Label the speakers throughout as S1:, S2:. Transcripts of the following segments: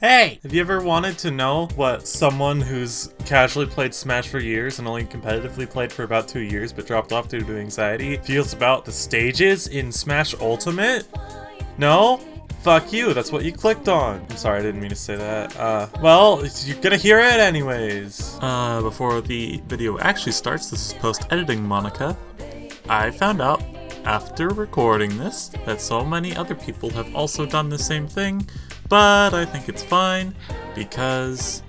S1: Hey! Have you ever wanted to know what someone who's casually played Smash for years and only competitively played for about 2 years but dropped off due to anxiety feels about the stages in Smash Ultimate? No? Fuck you, that's what you clicked on. I'm sorry, I didn't mean to say that. Well, you're gonna hear it anyways. Before the video actually starts, this is post-editing Monica. I found out, after recording this, that so many other people have also done the same thing, but I think it's fine, because,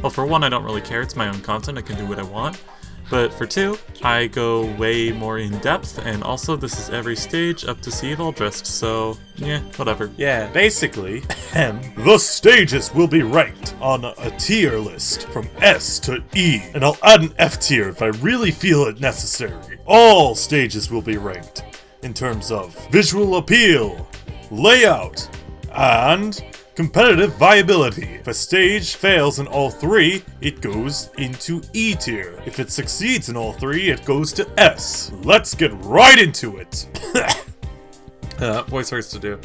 S1: well, for one, I don't really care, it's my own content, I can do what I want, but for two, I go way more in depth, and also this is every stage up to Sea of Eldrest, so, yeah, whatever. Yeah, basically,
S2: the stages will be ranked on a tier list from S to E, and I'll add an F tier if I really feel it necessary. All stages will be ranked in terms of visual appeal, layout, and competitive viability. If a stage fails in all three, it goes into E tier. If it succeeds in all three, it goes to S. Let's get right into it.
S1: Voice hurts to do.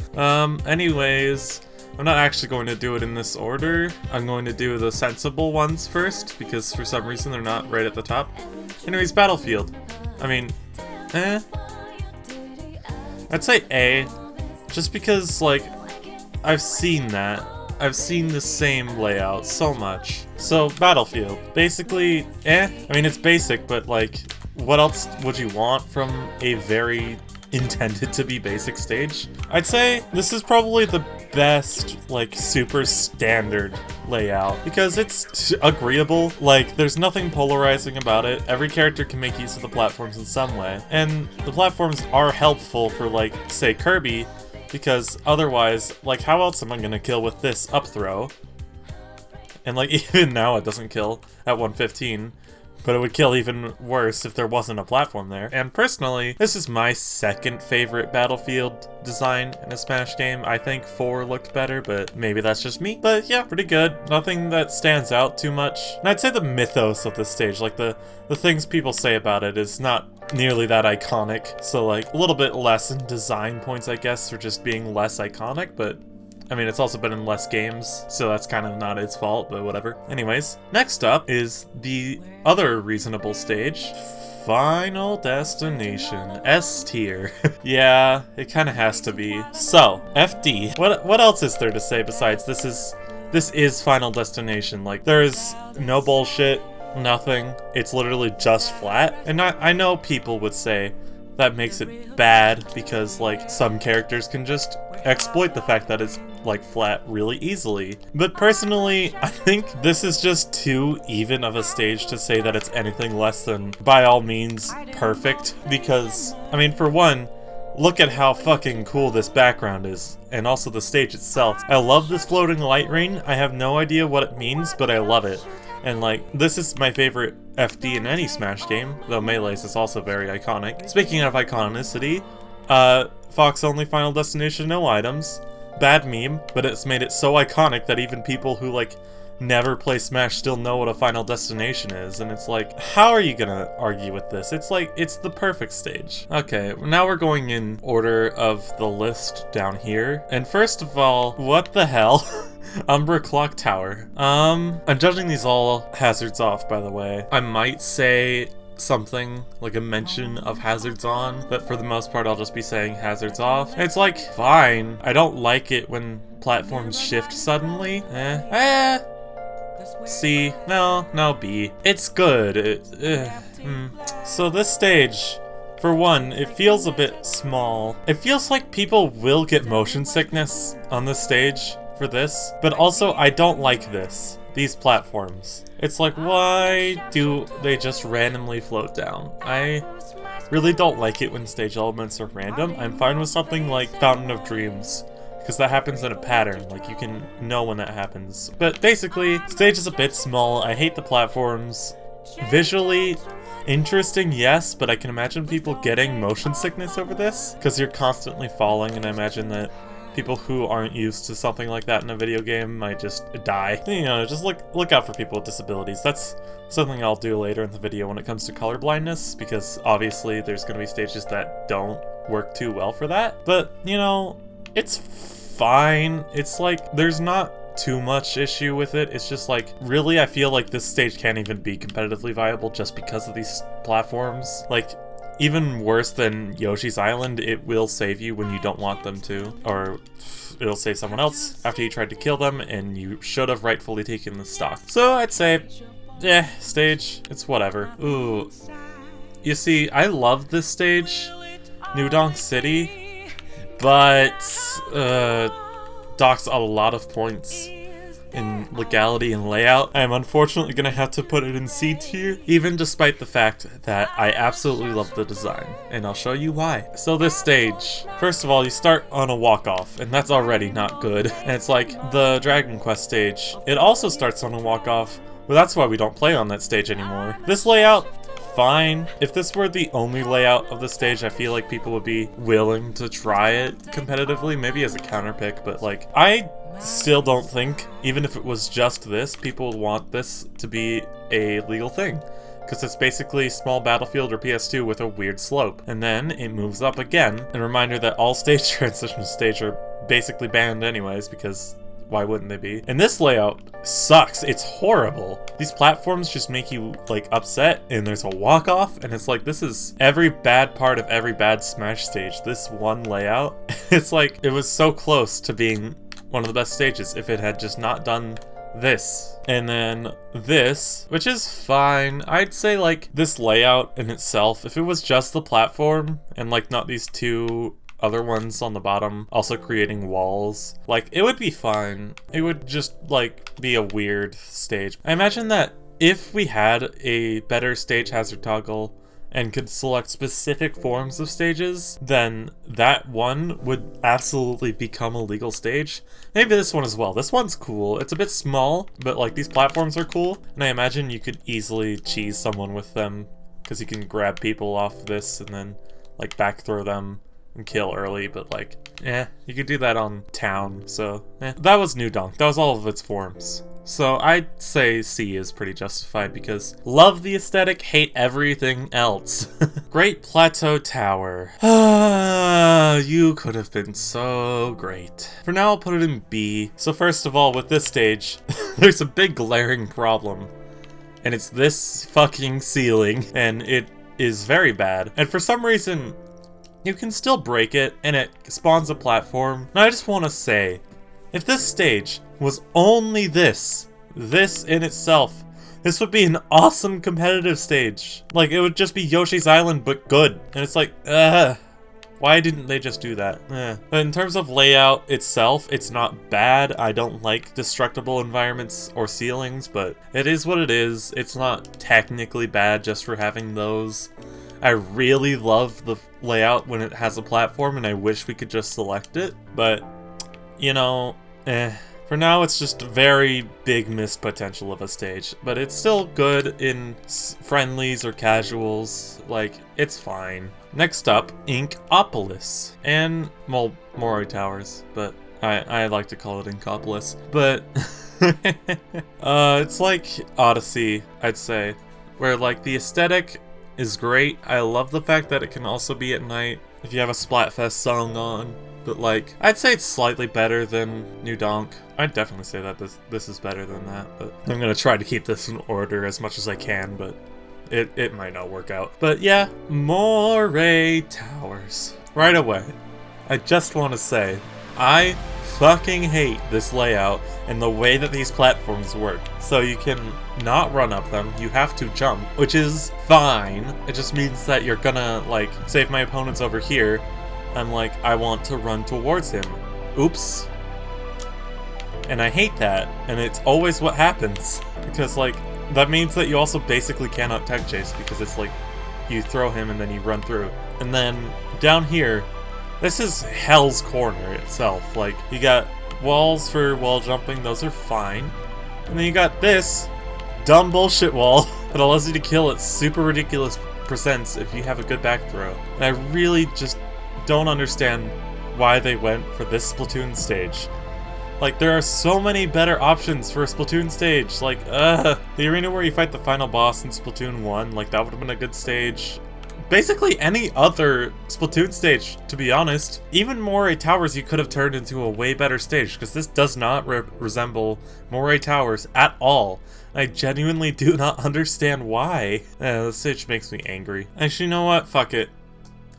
S1: Anyways, I'm not actually going to do it in this order. I'm going to do the sensible ones first, because for some reason they're not right at the top. Anyways, Battlefield. I mean, I'd say A, just because, like, I've seen that. I've seen the same layout so much. So, Battlefield. Basically, I mean, it's basic, but, like, what else would you want from a very intended to be basic stage? I'd say this is probably the best, like, super standard layout, because it's agreeable. Like, there's nothing polarizing about it. Every character can make use of the platforms in some way, and the platforms are helpful for, like, say, Kirby, because otherwise, like, how else am I gonna kill with this up throw? And, like, even now it doesn't kill at 115, but it would kill even worse if there wasn't a platform there. And personally, this is my second favorite Battlefield design in a Smash game. I think 4 looked better, but maybe that's just me. But yeah, pretty good. Nothing that stands out too much. And I'd say the mythos of this stage, like the things people say about it, is not nearly that iconic. So, like, a little bit less in design points, I guess, for just being less iconic, but I mean, it's also been in less games, so that's kind of not its fault, but whatever. Anyways, next up is the other reasonable stage, Final Destination, S tier. Yeah, it kind of has to be. So, FD. What else is there to say besides this is Final Destination? Like, there is no bullshit, nothing. It's literally just flat. And I know people would say that makes it bad because, like, some characters can just exploit the fact that it's, like, flat really easily. But personally, I think this is just too even of a stage to say that it's anything less than, by all means, perfect. Because, I mean, for one, look at how fucking cool this background is, and also the stage itself. I love this floating light rain. I have no idea what it means, but I love it. And, like, this is my favorite FD in any Smash game, though Melee's is also very iconic. Speaking of iconicity, Fox only Final Destination, no items. Bad meme, but it's made it so iconic that even people who, like, never play Smash still know what a Final Destination is, and it's like, how are you gonna argue with this? It's like, it's the perfect stage. Okay, now we're going in order of the list down here, and first of all, what the hell? Umbra Clock Tower. I'm judging these all hazards off, by the way. I might say something like a mention of hazards on, but for the most part I'll just be saying hazards off. It's like, fine. I don't like it when platforms shift suddenly. C. No, B. It's good. So this stage, for one, it feels a bit small. It feels like people will get motion sickness on this stage for this, but also I don't like these platforms. It's like, why do they just randomly float down? I really don't like it when stage elements are random. I'm fine with something like Fountain of Dreams, because that happens in a pattern, like you can know when that happens. But basically, stage is a bit small. I hate the platforms. Visually interesting, yes, but I can imagine people getting motion sickness over this, because you're constantly falling, and I imagine that people who aren't used to something like that in a video game might just die. You know, just look out for people with disabilities. That's something I'll do later in the video when it comes to color blindness, because obviously there's going to be stages that don't work too well for that. But, you know, it's fine. It's like, there's not too much issue with it. It's just like, really, I feel like this stage can't even be competitively viable just because of these platforms. Like, even worse than Yoshi's Island, it will save you when you don't want them to, or it'll save someone else after you tried to kill them and you should have rightfully taken the stock. So I'd say, stage, it's whatever. Ooh, you see, I love this stage, New Donk City, but docks a lot of points in legality and layout. I am unfortunately gonna have to put it in C tier, even despite the fact that I absolutely love the design, and I'll show you why. So this stage, first of all, you start on a walk-off, and that's already not good. And it's like the Dragon Quest stage. It also starts on a walk-off, but that's why we don't play on that stage anymore. This layout, fine. If this were the only layout of the stage, I feel like people would be willing to try it competitively, maybe as a counter pick, but like, I still don't think, even if it was just this, people would want this to be a legal thing. Because it's basically small battlefield or PS2 with a weird slope. And then it moves up again. And a reminder that all stage transitions stage are basically banned anyways, because why wouldn't they be? And this layout sucks. It's horrible. These platforms just make you like upset, and there's a walk off, and it's like, this is every bad part of every bad Smash stage. This one layout, it's like, it was so close to being one of the best stages if it had just not done this. And then this, which is fine. I'd say like this layout in itself, if it was just the platform and like not these two other ones on the bottom also creating walls, like it would be fine. It would just like be a weird stage. I imagine that if we had a better stage hazard toggle and could select specific forms of stages, then that one would absolutely become a legal stage. Maybe this one as well. This one's cool. It's a bit small, but like these platforms are cool, and I imagine you could easily cheese someone with them because you can grab people off this and then like back throw them and kill early, but like, you could do that on town, so that was New Donk. That was all of its forms. So I'd say C is pretty justified because love the aesthetic, hate everything else. Great Plateau Tower. You could have been so great. For now, I'll put it in B. So first of all, with this stage, there's a big glaring problem. And it's this fucking ceiling, and it is very bad. And for some reason, you can still break it, and it spawns a platform. And I just want to say, if this stage was only this in itself, this would be an awesome competitive stage. Like, it would just be Yoshi's Island, but good. And it's like, why didn't they just do that? But in terms of layout itself, it's not bad. I don't like destructible environments or ceilings, but it is what it is. It's not technically bad just for having those. I really love the layout when it has a platform, and I wish we could just select it, but, you know, For now, it's just very big missed potential of a stage, but it's still good in friendlies or casuals. Like, it's fine. Next up, Inkopolis. And, well, Mori Towers, but I like to call it Inkopolis. But, it's like Odyssey, I'd say, where, like, the aesthetic is great. I love the fact that it can also be at night if you have a Splatfest song on. But, like, I'd say it's slightly better than New Donk. I'd definitely say that this is better than that, but I'm gonna try to keep this in order as much as I can, but it might not work out. But yeah, Moray Towers. Right away, I just want to say, I fucking hate this layout and the way that these platforms work. So you can not run up them, you have to jump, which is fine. It just means that you're gonna, like, say if my opponent's over here, I'm like, I want to run towards him. Oops. And I hate that, and it's always what happens. Because, like, that means that you also basically cannot tech chase, because it's like, you throw him and then you run through. And then, down here, this is Hell's Corner itself. Like, you got walls for wall jumping, those are fine. And then you got this dumb bullshit wall that allows you to kill at super ridiculous percents if you have a good back throw. And I really just don't understand why they went for this Splatoon stage. Like, there are so many better options for a Splatoon stage. Like, the arena where you fight the final boss in Splatoon 1, like, that would have been a good stage. basically any other Splatoon stage, to be honest. Even Moray Towers you could have turned into a way better stage, because this does not resemble Moray Towers at all. I genuinely do not understand why. This stage makes me angry. Actually, you know what? Fuck it.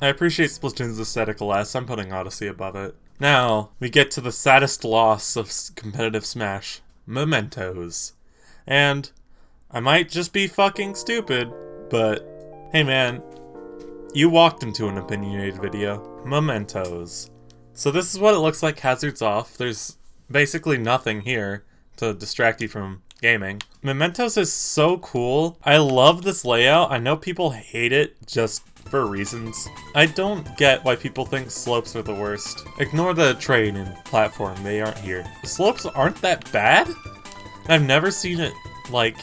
S1: I appreciate Splatoon's aesthetic less. I'm putting Odyssey above it. Now, we get to the saddest loss of competitive Smash. Mementos. And I might just be fucking stupid, but hey man, you walked into an opinionated video. Mementos. So this is what it looks like hazards off. There's basically nothing here to distract you from gaming. Mementos is so cool. I love this layout. I know people hate it just for reasons. I don't get why people think slopes are the worst. Ignore the train and platform, they aren't here. The slopes aren't that bad? I've never seen it, like,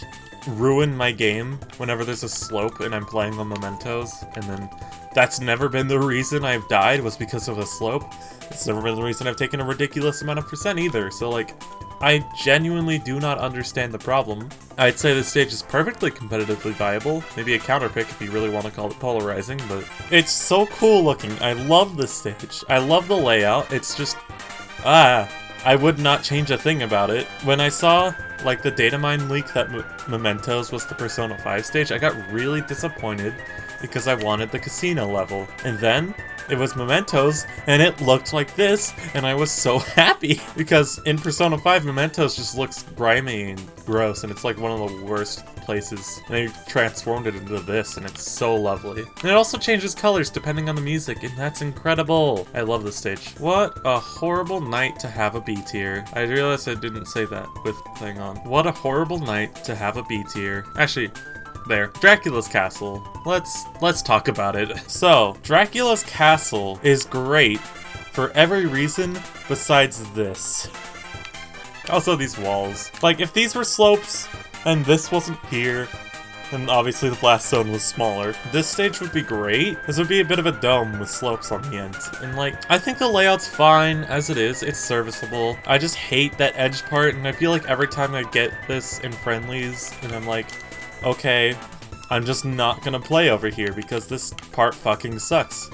S1: ruin my game whenever there's a slope and I'm playing on Mementos, and then that's never been the reason I've died was because of a slope. It's never been the reason I've taken a ridiculous amount of percent either, so like, I genuinely do not understand the problem. I'd say this stage is perfectly competitively viable, maybe a counterpick if you really want to call it polarizing, but it's so cool looking. I love this stage. I love the layout. It's just, I would not change a thing about it. When I saw like the datamine leak that Mementos was the Persona 5 stage, I got really disappointed because I wanted the casino level. And then it was Mementos, and it looked like this, and I was so happy! Because in Persona 5, Mementos just looks grimy and gross, and it's like one of the worst places. And they transformed it into this, and it's so lovely. And it also changes colors depending on the music, and that's incredible! I love this stage. What a horrible night to have a B tier. I realized I didn't say that with thing on. What a horrible night to have a B tier. Actually, there. Dracula's Castle. Let's talk about it. So, Dracula's Castle is great for every reason besides this. Also these walls. Like, if these were slopes and this wasn't here, then obviously the blast zone was smaller, this stage would be great. This would be a bit of a dome with slopes on the end. And like, I think the layout's fine as it is. It's serviceable. I just hate that edge part, and I feel like every time I get this in friendlies and I'm like, okay, I'm just not gonna play over here because this part fucking sucks.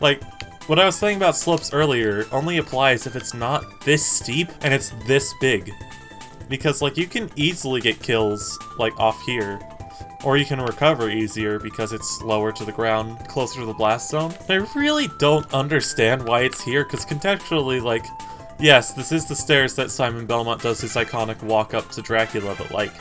S1: Like, what I was saying about slopes earlier only applies if it's not this steep and it's this big. Because, like, you can easily get kills, like, off here. Or you can recover easier because it's lower to the ground, closer to the blast zone. I really don't understand why it's here, because contextually, like, yes, this is the stairs that Simon Belmont does his iconic walk up to Dracula, but, like,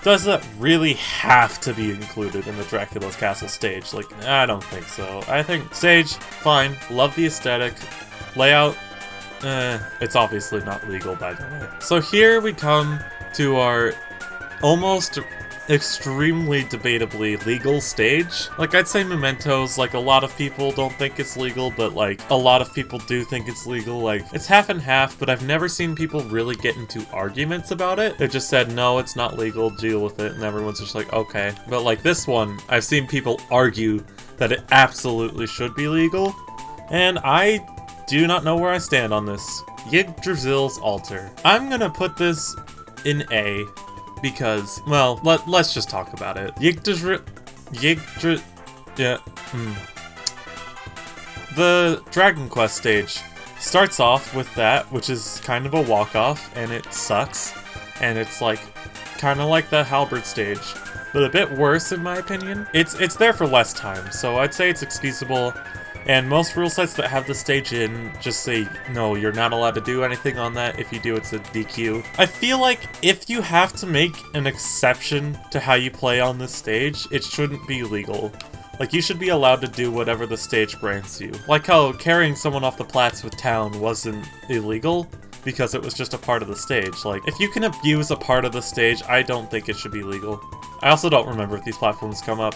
S1: does that really have to be included in the Dracula's Castle stage? Like, I don't think so. I think stage, fine. Love the aesthetic. Layout, it's obviously not legal, by the way. So here we come to our almost extremely debatably legal stage. Like, I'd say Mementos, like, a lot of people don't think it's legal, but, like, a lot of people do think it's legal. Like, it's half and half, but I've never seen people really get into arguments about it. They've just said, no, it's not legal, deal with it, and everyone's just like, okay. But, like, this one, I've seen people argue that it absolutely should be legal, and I do not know where I stand on this. Yggdrasil's Altar. I'm gonna put this in A, because, well, let's just talk about it. The Dragon Quest stage starts off with that, which is kind of a walk-off, and it sucks. And it's like, kind of like the Halberd stage, but a bit worse in my opinion. It's there for less time, so I'd say it's excusable. And most rule sets that have the stage in just say, no, you're not allowed to do anything on that. If you do, it's a DQ. I feel like if you have to make an exception to how you play on this stage, it shouldn't be legal. Like, you should be allowed to do whatever the stage grants you. Like how carrying someone off the plats with Town wasn't illegal, because it was just a part of the stage. Like, if you can abuse a part of the stage, I don't think it should be legal. I also don't remember if these platforms come up.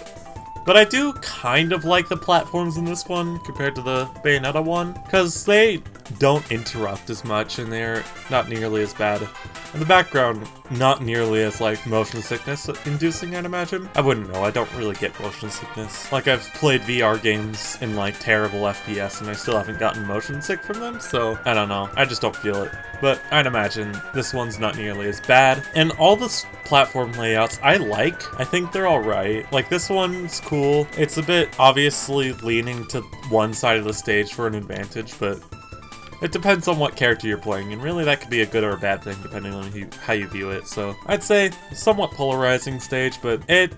S1: But I do kind of like the platforms in this one compared to the Bayonetta one, because they don't interrupt as much and they're not nearly as bad. And the background, not nearly as like motion sickness inducing, I'd imagine. I wouldn't know, I don't really get motion sickness. Like I've played VR games in like terrible FPS and I still haven't gotten motion sick from them, so I don't know, I just don't feel it. But I'd imagine this one's not nearly as bad. And all the platform layouts I like. I think they're alright. Like this one's cool. It's a bit obviously leaning to one side of the stage for an advantage, but it depends on what character you're playing, and really that could be a good or a bad thing depending on how you view it. So I'd say somewhat polarizing stage, but it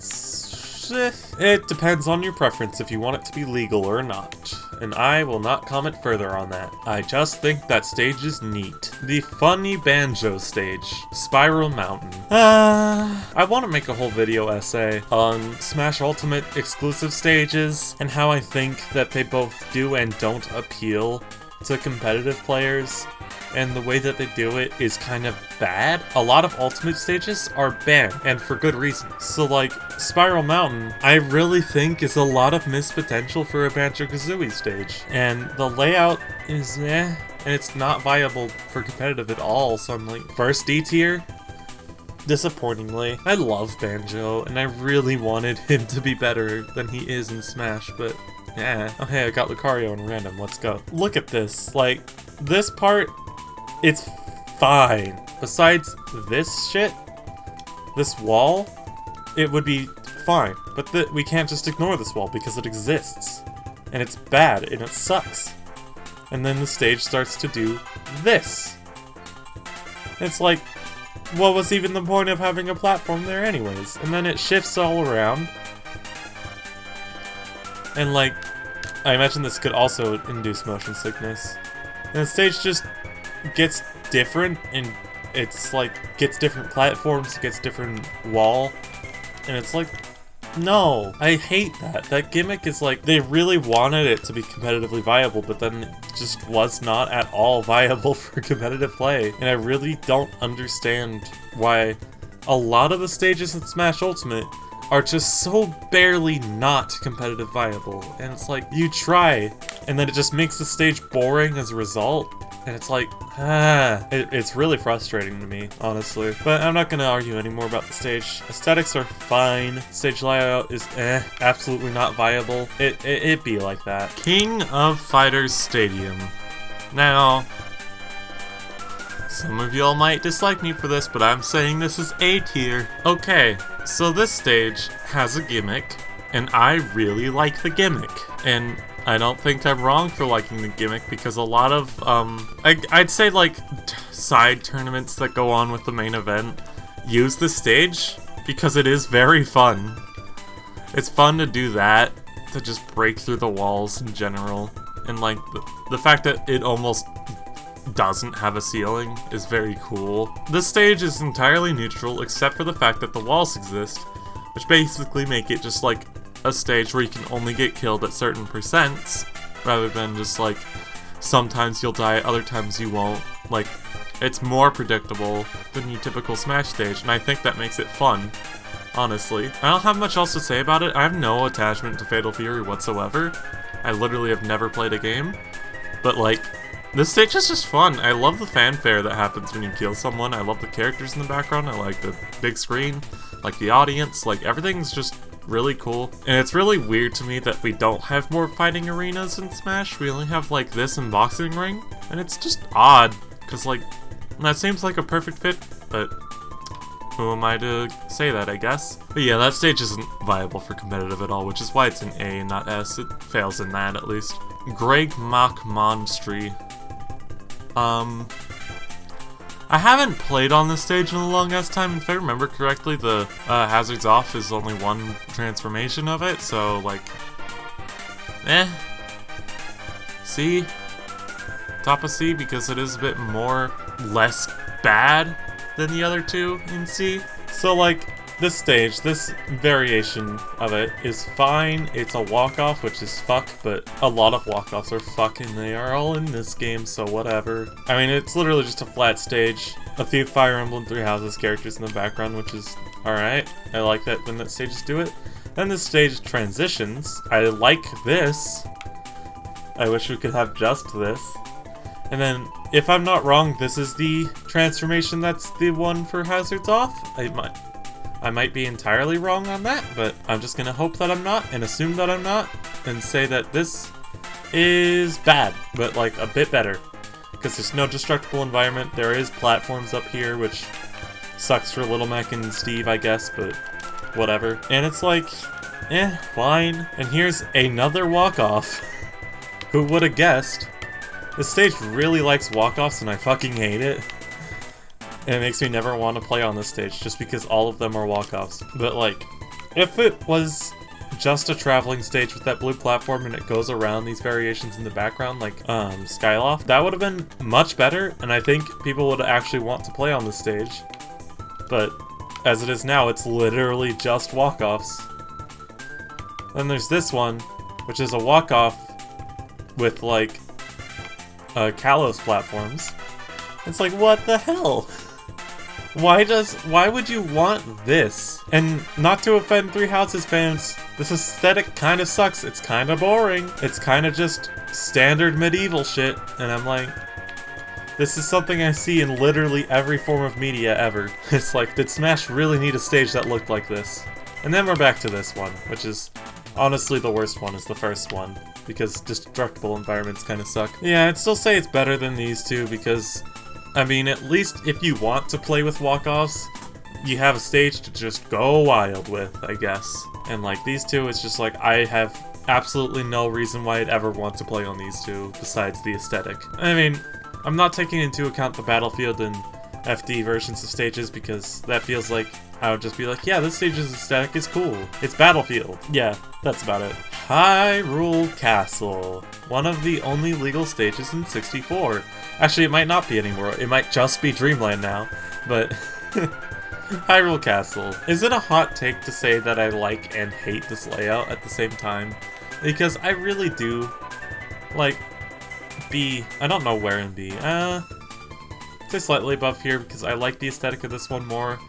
S1: depends on your preference if you want it to be legal or not. And I will not comment further on that. I just think that stage is neat. The funny banjo stage, Spiral Mountain. I want to make a whole video essay on Smash Ultimate exclusive stages and how I think that they both do and don't appeal to competitive players, and the way that they do it is kind of bad. A lot of Ultimate stages are banned, and for good reason. So like, Spiral Mountain, I really think is a lot of missed potential for a Banjo-Kazooie stage. And the layout is and it's not viable for competitive at all, so I'm like, first D tier? Disappointingly. I love Banjo, and I really wanted him to be better than he is in Smash, but yeah. Oh hey, I got Lucario in random, let's go. Look at this, like, this part, it's fine. Besides this shit, this wall, it would be fine. But we can't just ignore this wall because it exists. And it's bad, and it sucks. And then the stage starts to do this. It's like, what was even the point of having a platform there anyways? And then it shifts all around. And like, I imagine this could also induce motion sickness. And the stage just gets different, and it's like, gets different platforms, gets different wall. And it's like, no, I hate that. That gimmick is like, they really wanted it to be competitively viable, but then it just was not at all viable for competitive play. And I really don't understand why a lot of the stages in Smash Ultimate are just so barely not competitive viable. And it's like, you try, and then it just makes the stage boring as a result. And it's like, it's really frustrating to me, honestly. But I'm not gonna argue anymore about the stage. Aesthetics are fine. Stage layout is absolutely not viable. It be like that. King of Fighters Stadium. Now, some of y'all might dislike me for this, but I'm saying this is A tier. Okay, so this stage has a gimmick, and I really like the gimmick. And I don't think I'm wrong for liking the gimmick, because a lot of, I'd say like side tournaments that go on with the main event use the stage because it is very fun. It's fun to do that, to just break through the walls in general. And like, the fact that it almost doesn't have a ceiling is very cool. This stage is entirely neutral except for the fact that the walls exist, which basically make it just like a stage where you can only get killed at certain percents, rather than just like, sometimes you'll die, other times you won't. Like, it's more predictable than your typical Smash stage, and I think that makes it fun, honestly. I don't have much else to say about it. I have no attachment to Fatal Fury whatsoever. I literally have never played a game, but like, this stage is just fun. I love the fanfare that happens when you kill someone. I love the characters in the background. I like the big screen, like the audience, like everything's just really cool. And it's really weird to me that we don't have more fighting arenas in Smash. We only have like this and boxing ring, and it's just odd, because like, that seems like a perfect fit, but who am I to say that, I guess? But yeah, that stage isn't viable for competitive at all, which is why it's an A and not S. It fails in that, at least. Greg Mock Monstry. I haven't played on this stage in a long ass time, and if I remember correctly, the Hazards Off is only one transformation of it, so like, C? Top of C, because it is a bit less bad than the other two in C. So like, this stage, this variation of it is fine. It's a walk-off, which is fuck, but a lot of walk-offs are fuck, and they are all in this game, so whatever. I mean, it's literally just a flat stage. A few Fire Emblem Three Houses characters in the background, which is alright. I like that when that stages do it. Then the stage transitions. I like this. I wish we could have just this. And then if I'm not wrong, this is the transformation that's the one for Hazards Off. I might be entirely wrong on that, but I'm just gonna hope that I'm not, and assume that I'm not, and say that this is bad, but like a bit better. Because there's no destructible environment, there is platforms up here, which sucks for Little Mac and Steve, I guess, but whatever. And it's like, fine. And here's another walk-off. Who would have guessed? This stage really likes walk-offs, and I fucking hate it. And it makes me never want to play on this stage, just because all of them are walk-offs. But like, if it was just a traveling stage with that blue platform and it goes around these variations in the background, like Skyloft, that would have been much better, and I think people would actually want to play on this stage. But as it is now, it's literally just walk-offs. Then there's this one, which is a walk-off with like Kalos platforms. It's like, what the hell? Why would you want this? And not to offend Three Houses fans, this aesthetic kind of sucks. It's kind of boring. It's kind of just standard medieval shit. And I'm like, this is something I see in literally every form of media ever. It's like, did Smash really need a stage that looked like this? And then we're back to this one, which is honestly the worst one, is the first one, because destructible environments kind of suck. Yeah, I'd still say it's better than these two, because I mean, at least if you want to play with walk-offs, you have a stage to just go wild with, I guess. And like these two, it's just like, I have absolutely no reason why I'd ever want to play on these two, besides the aesthetic. I mean, I'm not taking into account the Battlefield and FD versions of stages, because that feels like I would just be like, yeah, this stage's aesthetic is cool. It's Battlefield. Yeah, that's about it. Hyrule Castle. One of the only legal stages in 64. Actually, it might not be anymore. It might just be Dreamland now. But Hyrule Castle. Is it a hot take to say that I like and hate this layout at the same time? Because I really do like B. I don't know where in B. Say slightly above here, because I like the aesthetic of this one more.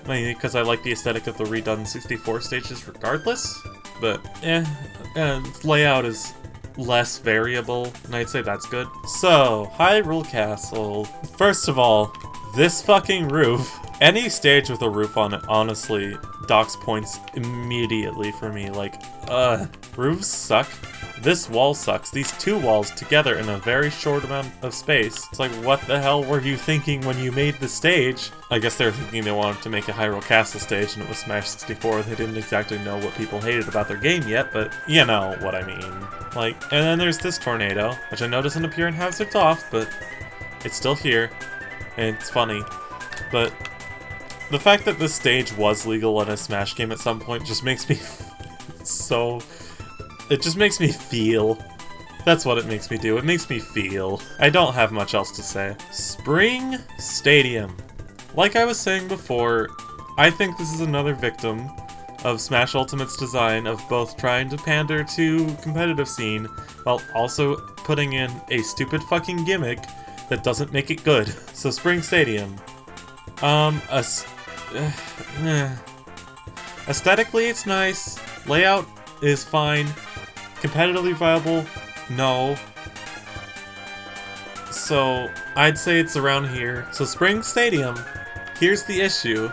S1: Mainly because I like the aesthetic of the redone 64 stages regardless. But, its layout is less variable, and I'd say that's good. So, Hyrule Castle. First of all, this fucking roof. Any stage with a roof on it, honestly, docks points immediately for me. Like, roofs suck. This wall sucks. These two walls together in a very short amount of space. It's like, what the hell were you thinking when you made the stage? I guess they were thinking they wanted to make a Hyrule Castle stage, and it was Smash 64. They didn't exactly know what people hated about their game yet, but you know what I mean. Like, and then there's this tornado, which I know doesn't appear in Hazards Off, but it's still here, and it's funny. But the fact that this stage was legal in a Smash game at some point just makes me so... It just makes me feel. That's what it makes me do. It makes me feel. I don't have much else to say. Spring Stadium. Like I was saying before, I think this is another victim of Smash Ultimate's design of both trying to pander to competitive scene while also putting in a stupid fucking gimmick that doesn't make it good. So Spring Stadium. Aesthetically it's nice. Layout is fine. Competitively viable? No. So, I'd say it's around here. So Spring Stadium, here's the issue.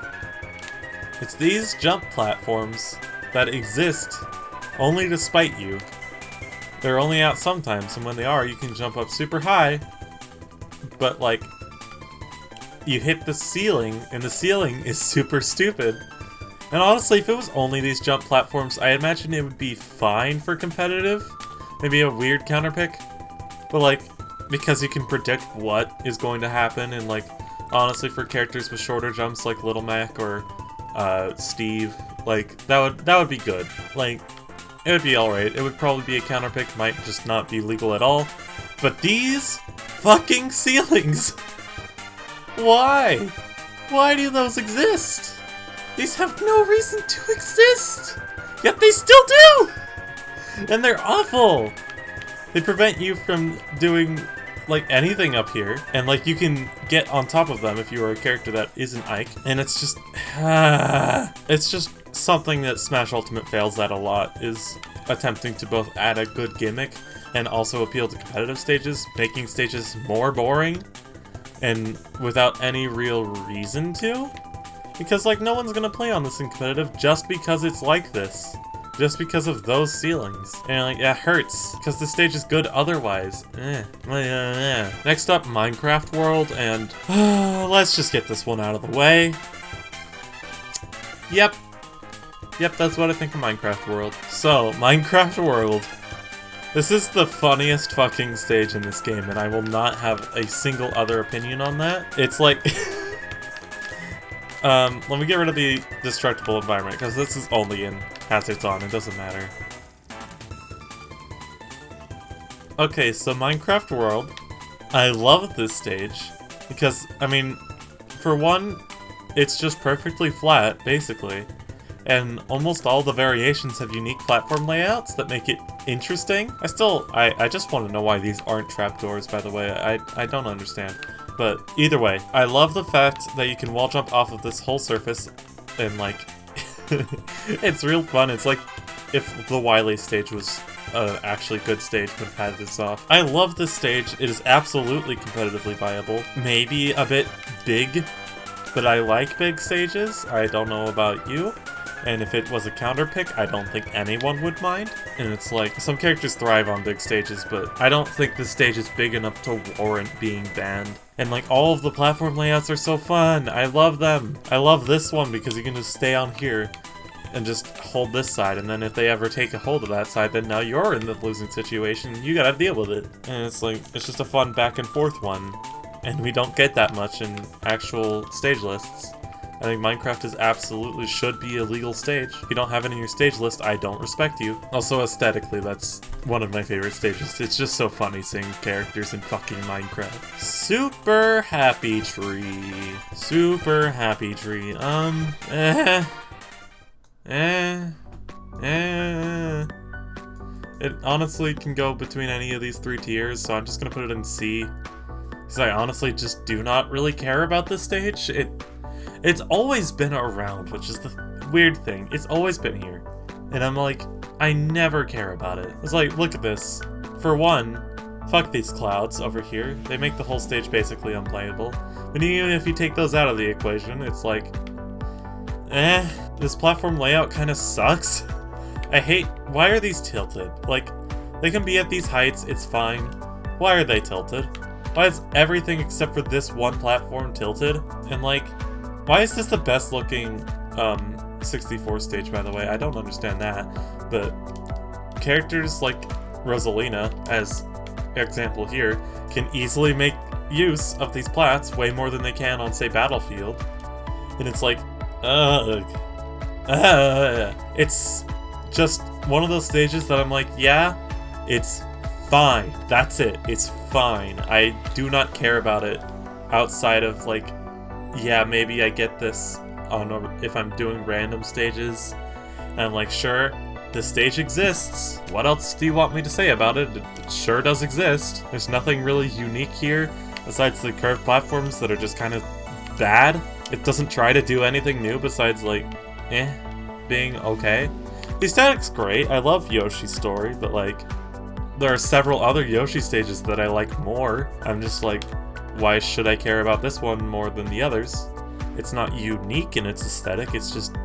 S1: It's these jump platforms that exist only to spite you. They're only out sometimes, and when they are, you can jump up super high, but like, you hit the ceiling, and the ceiling is super stupid. And honestly, if it was only these jump platforms, I imagine it would be fine for competitive. Maybe a weird counterpick. But like, because you can predict what is going to happen, and like, honestly, for characters with shorter jumps like Little Mac or Steve, like, that would be good. Like, it would be alright. It would probably be a counterpick, might just not be legal at all. But these fucking ceilings! Why? Why do those exist? These have no reason to exist! Yet they still do! And they're awful! They prevent you from doing, like, anything up here. And, like, you can get on top of them if you are a character that isn't Ike. And it's just... it's just something that Smash Ultimate fails at a lot, is attempting to both add a good gimmick, and also appeal to competitive stages, making stages more boring and without any real reason to. Because, like, no one's gonna play on this in competitive just because it's like this. Just because of those ceilings. And, like, it hurts, because the stage is good otherwise. Next up, Minecraft World, and let's just get this one out of the way. Yep, that's what I think of Minecraft World. So, Minecraft World. This is the funniest fucking stage in this game, and I will not have a single other opinion on that. It's like... let me get rid of the destructible environment, because this is only in Hazards On, it doesn't matter. Okay, so Minecraft World. I love this stage, because, I mean, for one, it's just perfectly flat, basically. And almost all the variations have unique platform layouts that make it interesting. I just want to know why these aren't trapdoors, by the way. I don't understand. But either way, I love the fact that you can wall jump off of this whole surface and, like, it's real fun. It's like if the Wylie stage was actually good stage when it had this off. I love this stage. It is absolutely competitively viable. Maybe a bit big, but I like big stages. I don't know about you. And if it was a counter pick, I don't think anyone would mind. And it's like, some characters thrive on big stages, but I don't think this stage is big enough to warrant being banned. And like, all of the platform layouts are so fun. I love them. I love this one because you can just stay on here and just hold this side. And then if they ever take a hold of that side, then now you're in the losing situation. You gotta deal with it. And it's like, it's just a fun back and forth one. And we don't get that much in actual stage lists. I think Minecraft is absolutely should be a legal stage. If you don't have it in your stage list, I don't respect you. Also, aesthetically, that's one of my favorite stages. It's just so funny seeing characters in fucking Minecraft. Super Happy Tree. Super Happy Tree. It honestly can go between any of these 3 tiers, so I'm just gonna put it in C. Because I honestly just do not really care about this stage. It's always been around, which is the weird thing. It's always been here. And I'm like, I never care about it. It's like, look at this. For one, fuck these clouds over here. They make the whole stage basically unplayable. But even if you take those out of the equation, it's like, this platform layout kind of sucks. Why are these tilted? Like, they can be at these heights, it's fine. Why are they tilted? Why is everything except for this one platform tilted? And like, why is this the best looking 64 stage, by the way? I don't understand that. But characters like Rosalina, as example here, can easily make use of these plats way more than they can on, say, Battlefield. And it's like, it's just one of those stages that I'm like, yeah, it's fine. That's it. It's fine. I do not care about it outside of, like, yeah, maybe I get this if I'm doing random stages. And I'm like, sure, this stage exists. What else do you want me to say about it? It sure does exist. There's nothing really unique here, besides the curved platforms that are just kind of bad. It doesn't try to do anything new besides, like, being okay. The aesthetic's great. I love Yoshi's story, but, like, there are several other Yoshi stages that I like more. I'm just like, why should I care about this one more than the others? It's not unique in its aesthetic, it's just,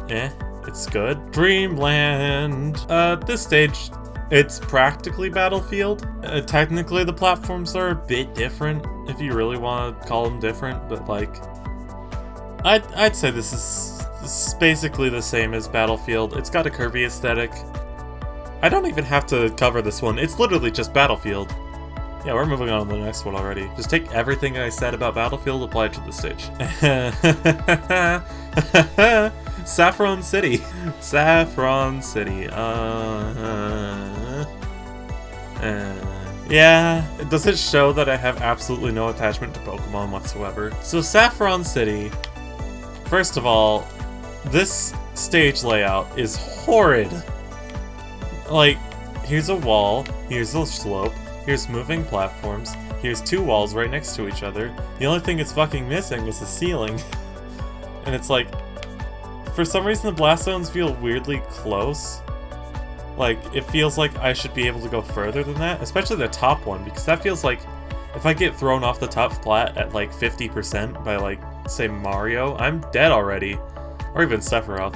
S1: it's good. Dreamland! This stage, it's practically Battlefield. Technically the platforms are a bit different, if you really want to call them different, but like, I'd say this is basically the same as Battlefield. It's got a curvy aesthetic. I don't even have to cover this one, it's literally just Battlefield. Yeah, we're moving on to the next one already. Just take everything I said about Battlefield, apply it to the stage. Saffron City. Saffron City. Yeah, does it show that I have absolutely no attachment to Pokemon whatsoever? So Saffron City, first of all, this stage layout is horrid. Like, here's a wall, here's a slope, here's moving platforms, here's 2 walls right next to each other. The only thing it's fucking missing is the ceiling. And it's like, for some reason the blast zones feel weirdly close. Like, it feels like I should be able to go further than that, especially the top one, because that feels like if I get thrown off the top flat at like 50% by like, say, Mario, I'm dead already. Or even Sephiroth,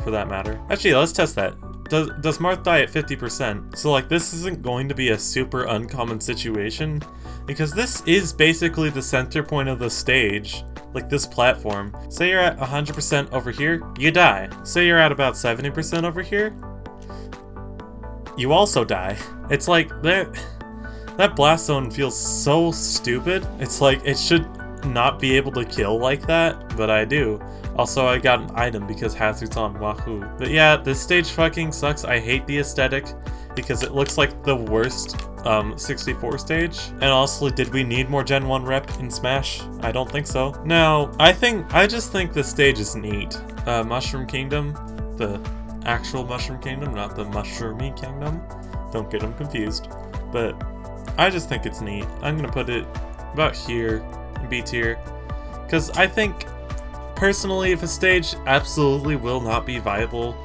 S1: for that matter. Actually, let's test that. Does Marth die at 50%? So like, this isn't going to be a super uncommon situation, because this is basically the center point of the stage. Like this platform. Say you're at 100% over here, you die. Say you're at about 70% over here, you also die. It's like, that blast zone feels so stupid. It's like, it should not be able to kill like that, but I do. Also, I got an item because Hazard's on Wahoo. But yeah, this stage fucking sucks. I hate the aesthetic because it looks like the worst 64 stage. And honestly, did we need more Gen 1 rep in Smash? I don't think so. No, I just think the stage is neat. Mushroom Kingdom, the actual Mushroom Kingdom, not the Mushroomy Kingdom. Don't get them confused. But I just think it's neat. I'm gonna put it about here, B tier, because I think, personally, if a stage absolutely will not be viable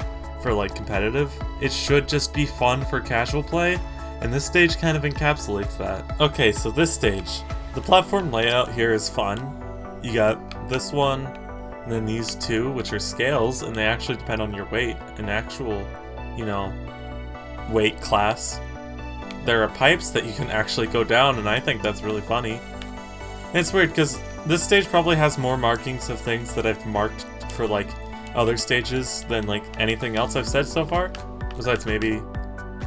S1: for like competitive, it should just be fun for casual play, and this stage kind of encapsulates that. Okay, so this stage, the platform layout here is fun. You got this one, and then these two, which are scales, and they actually depend on your weight, an actual, you know, weight class. There are pipes that you can actually go down, and I think that's really funny. And it's weird, because this stage probably has more markings of things that I've marked for, like, other stages than, like, anything else I've said so far. Besides maybe,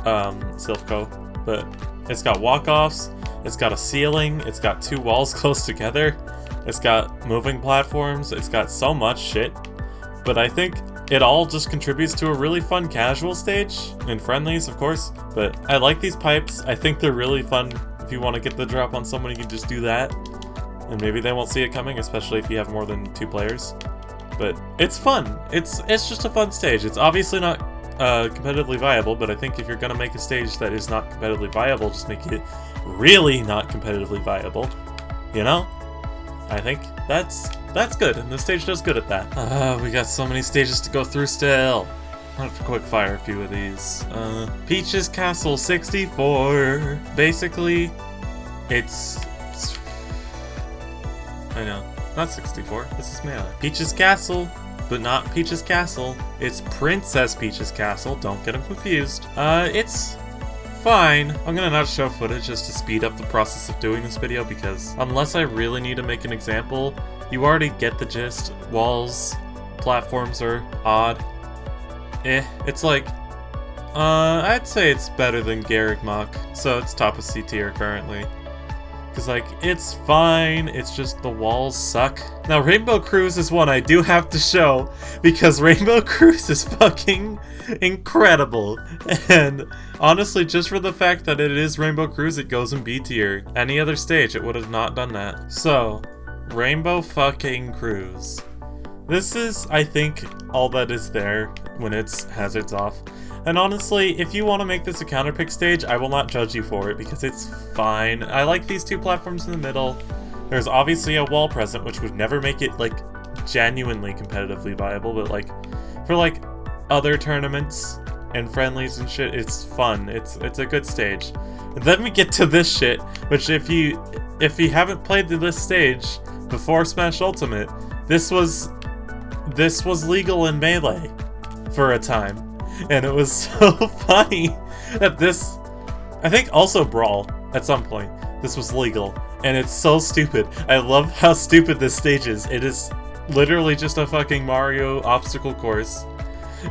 S1: Silpho. But it's got walk-offs, it's got a ceiling, it's got two walls close together, it's got moving platforms, it's got so much shit. But I think it all just contributes to a really fun casual stage, and friendlies, of course. But I like these pipes. I think they're really fun. If you want to get the drop on someone, you can just do that. And maybe they won't see it coming, especially if you have more than 2 players. But it's fun. It's just a fun stage. It's obviously not competitively viable, but I think if you're gonna make a stage that is not competitively viable, just make it really not competitively viable. You know? I think that's good, and the stage does good at that. We got so many stages to go through still. I'll have to quick fire a few of these. Peach's Castle 64. Basically, it's... I know. Not 64. This is Melee. Peach's Castle, but not Peach's Castle. It's Princess Peach's Castle. Don't get them confused. It's fine. I'm gonna not show footage just to speed up the process of doing this video, because unless I really need to make an example, you already get the gist. Walls, platforms are odd. It's like, I'd say it's better than Garrigmach, so it's top of C tier currently. Because, like, it's fine, it's just the walls suck. Now, Rainbow Cruise is one I do have to show, because Rainbow Cruise is fucking incredible. And honestly, just for the fact that it is Rainbow Cruise, it goes in B tier. Any other stage, it would have not done that. So, Rainbow fucking Cruise. This is, I think, all that is there when it's hazards off. And honestly, if you want to make this a counterpick stage, I will not judge you for it, because it's fine. I like these 2 platforms in the middle. There's obviously a wall present, which would never make it, like, genuinely competitively viable, but, like, for, like, other tournaments and friendlies and shit, it's fun. It's a good stage. And then we get to this shit, which if you haven't played this stage before Smash Ultimate, this was legal in Melee for a time. And it was so funny that this, I think also Brawl at some point, this was legal. And it's so stupid. I love how stupid this stage is. It is literally just a fucking Mario obstacle course.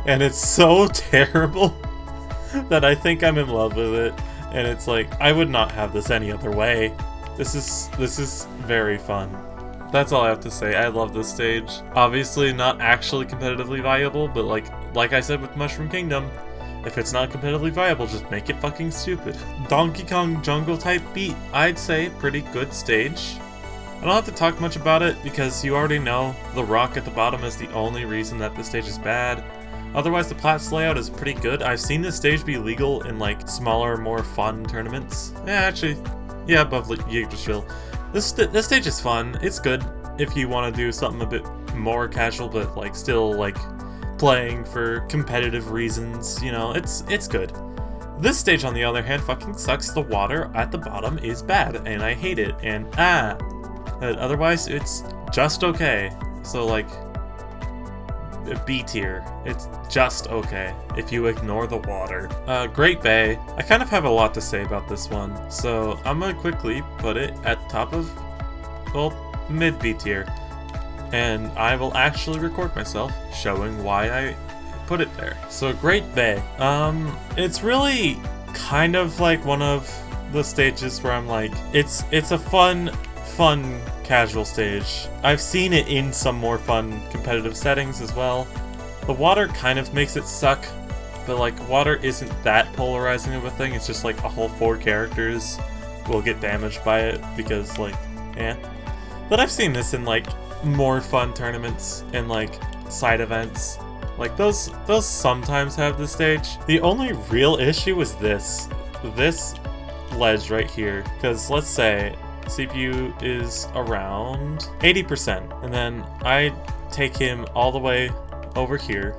S1: And it's so terrible that I think I'm in love with it. And it's like, I would not have this any other way. This is very fun. That's all I have to say. I love this stage. Obviously not actually competitively viable, but like I said with Mushroom Kingdom, if it's not competitively viable, just make it fucking stupid. Donkey Kong Jungle type beat, I'd say pretty good stage. I don't have to talk much about it because you already know the rock at the bottom is the only reason that this stage is bad. Otherwise, the Plat's layout is pretty good. I've seen this stage be legal in like smaller, more fun tournaments. Actually, yeah, above Yggdrasil. This stage is fun. It's good if you want to do something a bit more casual, but like still like playing for competitive reasons, you know, it's good. This stage, on the other hand, fucking sucks. The water at the bottom is bad, and I hate it, and but otherwise, it's just okay. So, like, B tier. It's just okay if you ignore the water. Great Bay. I kind of have a lot to say about this one, so I'm gonna quickly put it at the top of, well, mid B tier. And I will actually record myself showing why I put it there. So Great Bay. It's really kind of like one of the stages where I'm like, it's a fun casual stage. I've seen it in some more fun competitive settings as well. The water kind of makes it suck, but like water isn't that polarizing of a thing. It's just like a whole 4 characters will get damaged by it because like, But I've seen this in like more fun tournaments and like side events. Like those sometimes have this stage. The only real issue is this ledge right here. Because let's say CPU is around 80%, and then I take him all the way over here.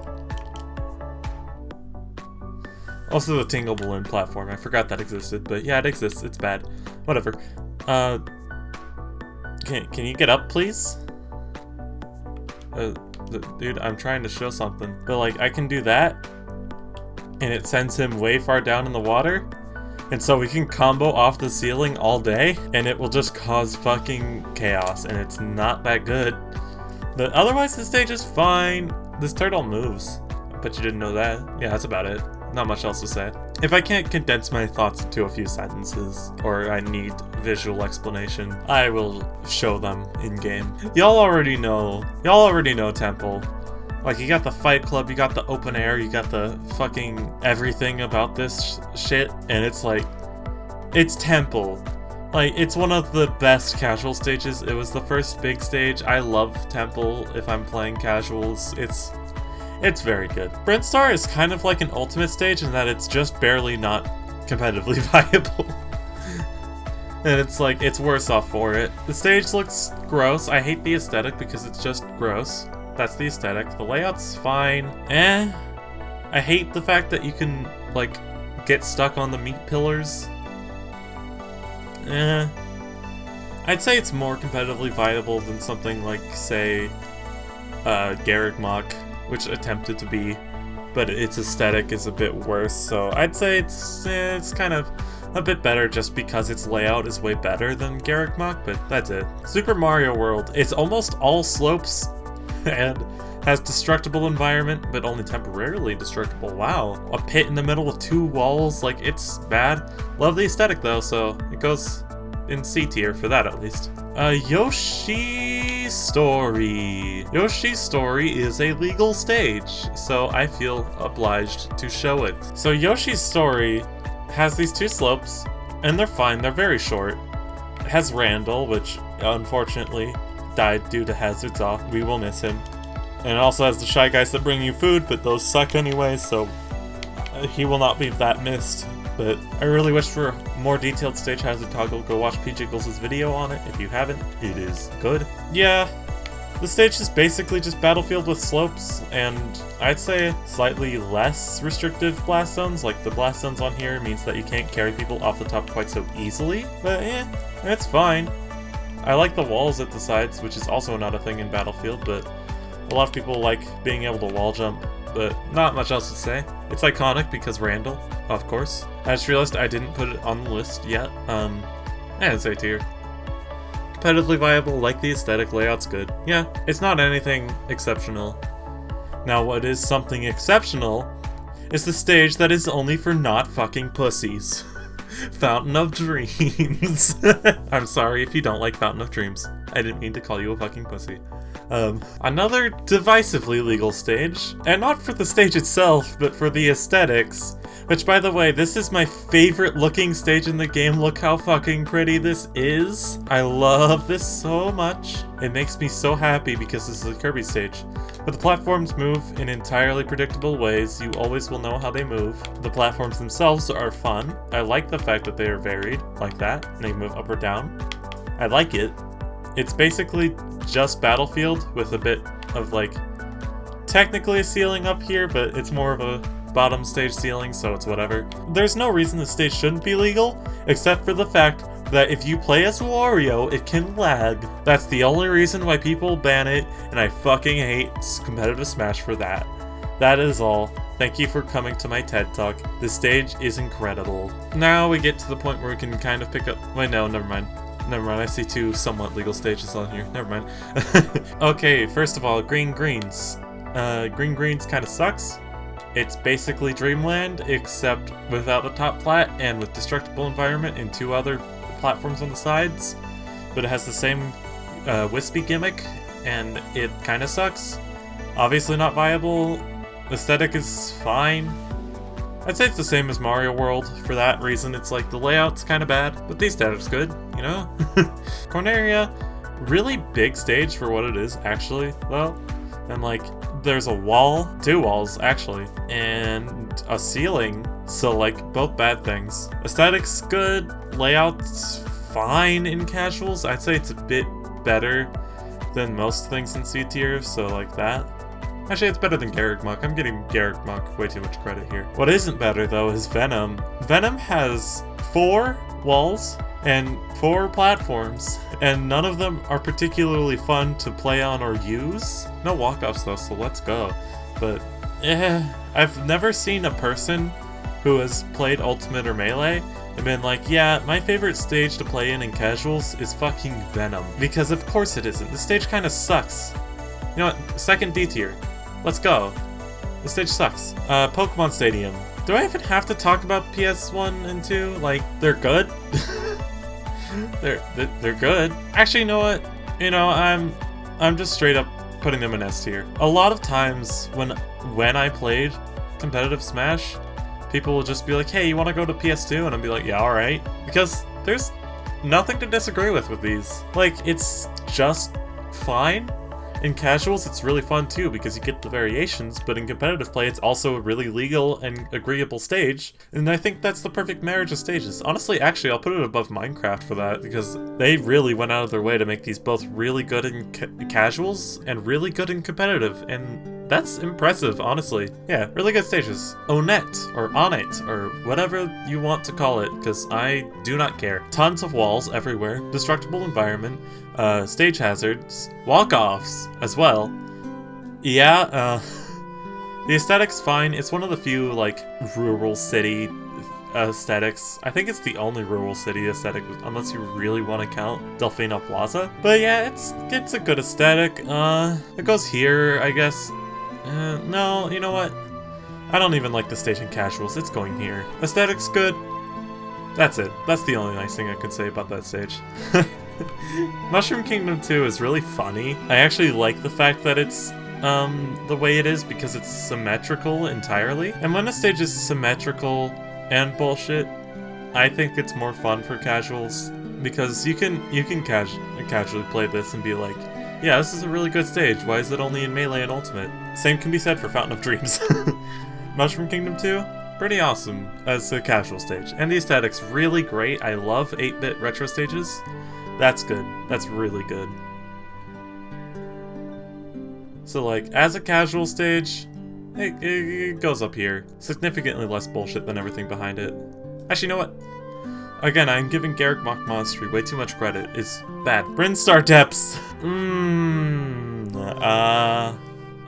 S1: Also the Tingle Balloon platform, I forgot that existed, but yeah, it exists, it's bad. Whatever. Can you get up, please? Dude, I'm trying to show something. But like, I can do that, and it sends him way far down in the water. And so we can combo off the ceiling all day, and it will just cause fucking chaos, and it's not that good. But otherwise, the stage is fine. This turtle moves. I bet you didn't know that. Yeah, that's about it. Not much else to say. If I can't condense my thoughts into a few sentences, or I need visual explanation, I will show them in-game. Y'all already know Temple. Like, you got the Fight Club, you got the open air, you got the fucking everything about this shit, and it's like, it's Temple. Like, it's one of the best casual stages. It was the first big stage. I love Temple if I'm playing casuals. It's very good. Brinstar is kind of like an ultimate stage in that it's just barely not competitively viable. And it's like, it's worse off for it. The stage looks gross. I hate the aesthetic because it's just gross. That's the aesthetic. The layout's fine. I hate the fact that you can, like, get stuck on the meat pillars. I'd say it's more competitively viable than something like, say, Garrigmach, which attempted to be, but its aesthetic is a bit worse, so I'd say it's kind of a bit better just because its layout is way better than Garrigmach, but that's it. Super Mario World, it's almost all slopes, and has destructible environment, but only temporarily destructible. Wow. A pit in the middle with 2 walls, like, it's bad. Love the aesthetic though, so it goes in C tier for that at least. Yoshi's Story. Yoshi's Story is a legal stage, so I feel obliged to show it. So Yoshi's Story has these 2 slopes, and they're fine, they're very short. It has Randall, which unfortunately died due to hazards off. We will miss him. And it also has the Shy Guys that bring you food, but those suck anyway, so he will not be that missed. But I really wish for a more detailed stage hazard toggle. Go watch PJiggles' video on it if you haven't. It is good. Yeah, the stage is basically just Battlefield with slopes, and I'd say slightly less restrictive blast zones. Like, the blast zones on here means that you can't carry people off the top quite so easily, but it's fine. I like the walls at the sides, which is also not a thing in Battlefield, but a lot of people like being able to wall jump, but not much else to say. It's iconic because Randall, of course. I just realized I didn't put it on the list yet. It's A tier. Competitively viable, like the aesthetic, layout's good. Yeah, it's not anything exceptional. Now, what is something exceptional is the stage that is only for not fucking pussies. Fountain of Dreams. I'm sorry if you don't like Fountain of Dreams. I didn't mean to call you a fucking pussy. Another divisively legal stage, and not for the stage itself, but for the aesthetics. Which, by the way, this is my favorite looking stage in the game. Look how fucking pretty this is. I love this so much. It makes me so happy because this is a Kirby stage. But the platforms move in entirely predictable ways. You always will know how they move. The platforms themselves are fun. I like the fact that they are varied, like that. And they move up or down. I like it. It's basically just Battlefield with a bit of, like, technically a ceiling up here, but it's more of a bottom stage ceiling, so it's whatever. There's no reason the stage shouldn't be legal, except for the fact that if you play as Wario, it can lag. That's the only reason why people ban it, and I fucking hate competitive Smash for that. That is all. Thank you for coming to my TED Talk. This stage is incredible. Now we get to the point where we can kind of pick up... Wait, no, never mind. Never mind, I see two somewhat legal stages on here. Never mind. Okay, first of all, Green Greens. Green Greens kind of sucks. It's basically Dreamland, except without the top plat and with destructible environment and two other platforms on the sides. But it has the same wispy gimmick, and it kind of sucks. Obviously not viable. Aesthetic is fine. I'd say it's the same as Mario World. For that reason, it's like the layout's kind of bad, but the aesthetic's good, you know? Corneria, really big stage for what it is, actually, though. And like, there's a wall, two walls, actually, and a ceiling. So like, both bad things. Aesthetic's good, layout's fine in casuals. I'd say it's a bit better than most things in C tier, so like that. Actually, it's better than Garrigmuck. I'm giving Garrigmuck way too much credit here. What isn't better, though, is Venom. Venom has 4 walls and 4 platforms, and none of them are particularly fun to play on or use. No walk-offs, though, so let's go. But, I've never seen a person who has played Ultimate or Melee and been like, yeah, my favorite stage to play in casuals is fucking Venom. Because of course it isn't. The stage kind of sucks. You know what? Second D tier. Let's go. The stage sucks. Pokemon Stadium. Do I even have to talk about PS1 and 2? Like, they're good? they're good. Actually, you know what? You know, I'm just straight up putting them in S tier. A lot of times when I played competitive Smash, people will just be like, hey, you want to go to PS2? And I'll be like, yeah, alright. Because there's nothing to disagree with these. Like, it's just fine. In casuals, it's really fun too because you get the variations, but in competitive play, it's also a really legal and agreeable stage, and I think that's the perfect marriage of stages. Honestly, actually, I'll put it above Minecraft for that because they really went out of their way to make these both really good in casuals and really good in competitive, and that's impressive, honestly. Yeah, really good stages. Onet, or Onet, or whatever you want to call it, because I do not care. Tons of walls everywhere, destructible environment, stage hazards, walk-offs as well. Yeah, the aesthetic's fine. It's one of the few, like, rural city aesthetics. I think it's the only rural city aesthetic, unless you really want to count Delfino Plaza. But yeah, it's a good aesthetic. It goes here, I guess. No, you know what? I don't even like the stage in casuals. It's going here. Aesthetic's good. That's it. That's the only nice thing I could say about that stage. Mushroom Kingdom 2 is really funny. I actually like the fact that it's the way it is because it's symmetrical entirely. And when a stage is symmetrical and bullshit, I think it's more fun for casuals because you can casually play this and be like, yeah, this is a really good stage. Why is it only in Melee and Ultimate? Same can be said for Fountain of Dreams. Mushroom Kingdom 2, pretty awesome as a casual stage. And the aesthetic's really great. I love 8-bit retro stages. That's good. That's really good. So like, as a casual stage, it goes up here. Significantly less bullshit than everything behind it. Actually, you know what? Again, I'm giving Garrigmuck Monstery way too much credit. It's bad. Brinstar Depths!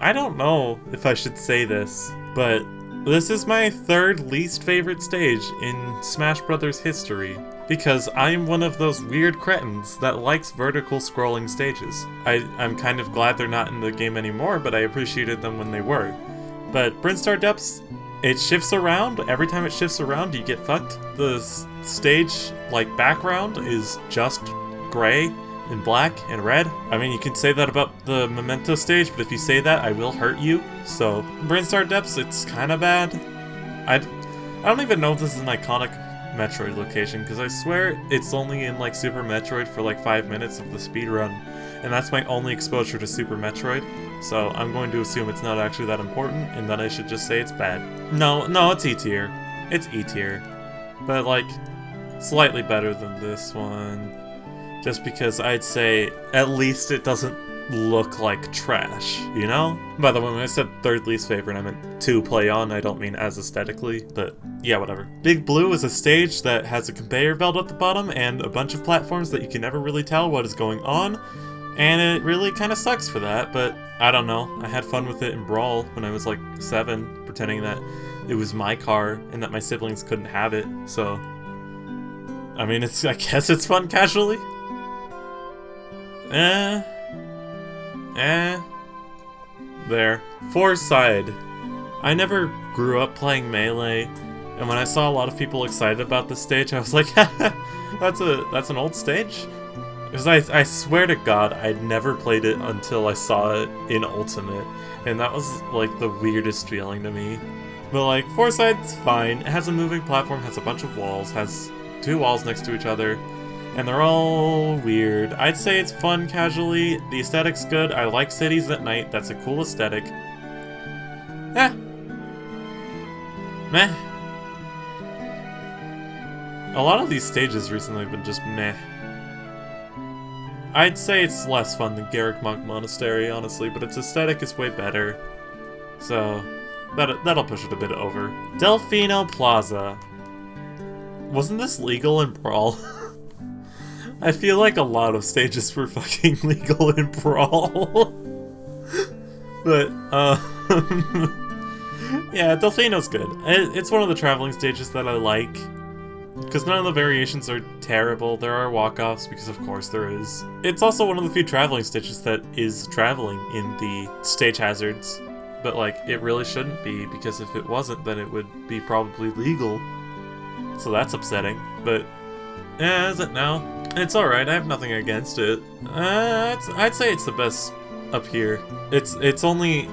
S1: I don't know if I should say this, but this is my 3rd least favorite stage in Smash Bros. History. Because I'm one of those weird cretins that likes vertical scrolling stages. I'm kind of glad they're not in the game anymore, but I appreciated them when they were. But Brinstar Depths, it shifts around. Every time it shifts around, you get fucked. The stage, like, background is just gray and black and red. I mean, you can say that about the Memento stage, but if you say that, I will hurt you. So, Brinstar Depths, it's kind of bad. I don't even know if this is an iconic Metroid location, because I swear it's only in like Super Metroid for like 5 minutes of the speedrun, and that's my only exposure to Super Metroid, so I'm going to assume it's not actually that important, and then I should just say it's bad. No, it's E tier. It's E tier. But like, slightly better than this one, just because I'd say at least it doesn't look like trash, you know? By the way, when I said third least favorite, I meant to play on. I don't mean as aesthetically, but yeah, whatever. Big Blue is a stage that has a conveyor belt at the bottom and a bunch of platforms that you can never really tell what is going on, and it really kind of sucks for that, but I don't know. I had fun with it in Brawl when I was like 7, pretending that it was my car and that my siblings couldn't have it, so I mean, I guess it's fun casually. There. 4-side. I never grew up playing Melee, and when I saw a lot of people excited about this stage, I was like, that's an old stage? Because I swear to God, I'd never played it until I saw it in Ultimate, and that was like the weirdest feeling to me. But like, 4-side's fine. It has a moving platform, has a bunch of walls, has 2 walls next to each other, and they're all weird. I'd say it's fun casually. The aesthetic's good. I like cities at night. That's a cool aesthetic. Meh. A lot of these stages recently have been just meh. I'd say it's less fun than Garrick Monk Monastery, honestly, but its aesthetic is way better. So, that'll push it a bit over. Delfino Plaza. Wasn't this legal in Brawl? I feel like a lot of stages were fucking legal in Brawl. But, yeah, Delfino's good. It's one of the traveling stages that I like, because none of the variations are terrible. There are walk-offs, because of course there is. It's also one of the few traveling stages that is traveling in the stage hazards, but like, it really shouldn't be, because if it wasn't, then it would be probably legal. So that's upsetting, but is it now? It's alright, I have nothing against it. I'd say it's the best up here. It's only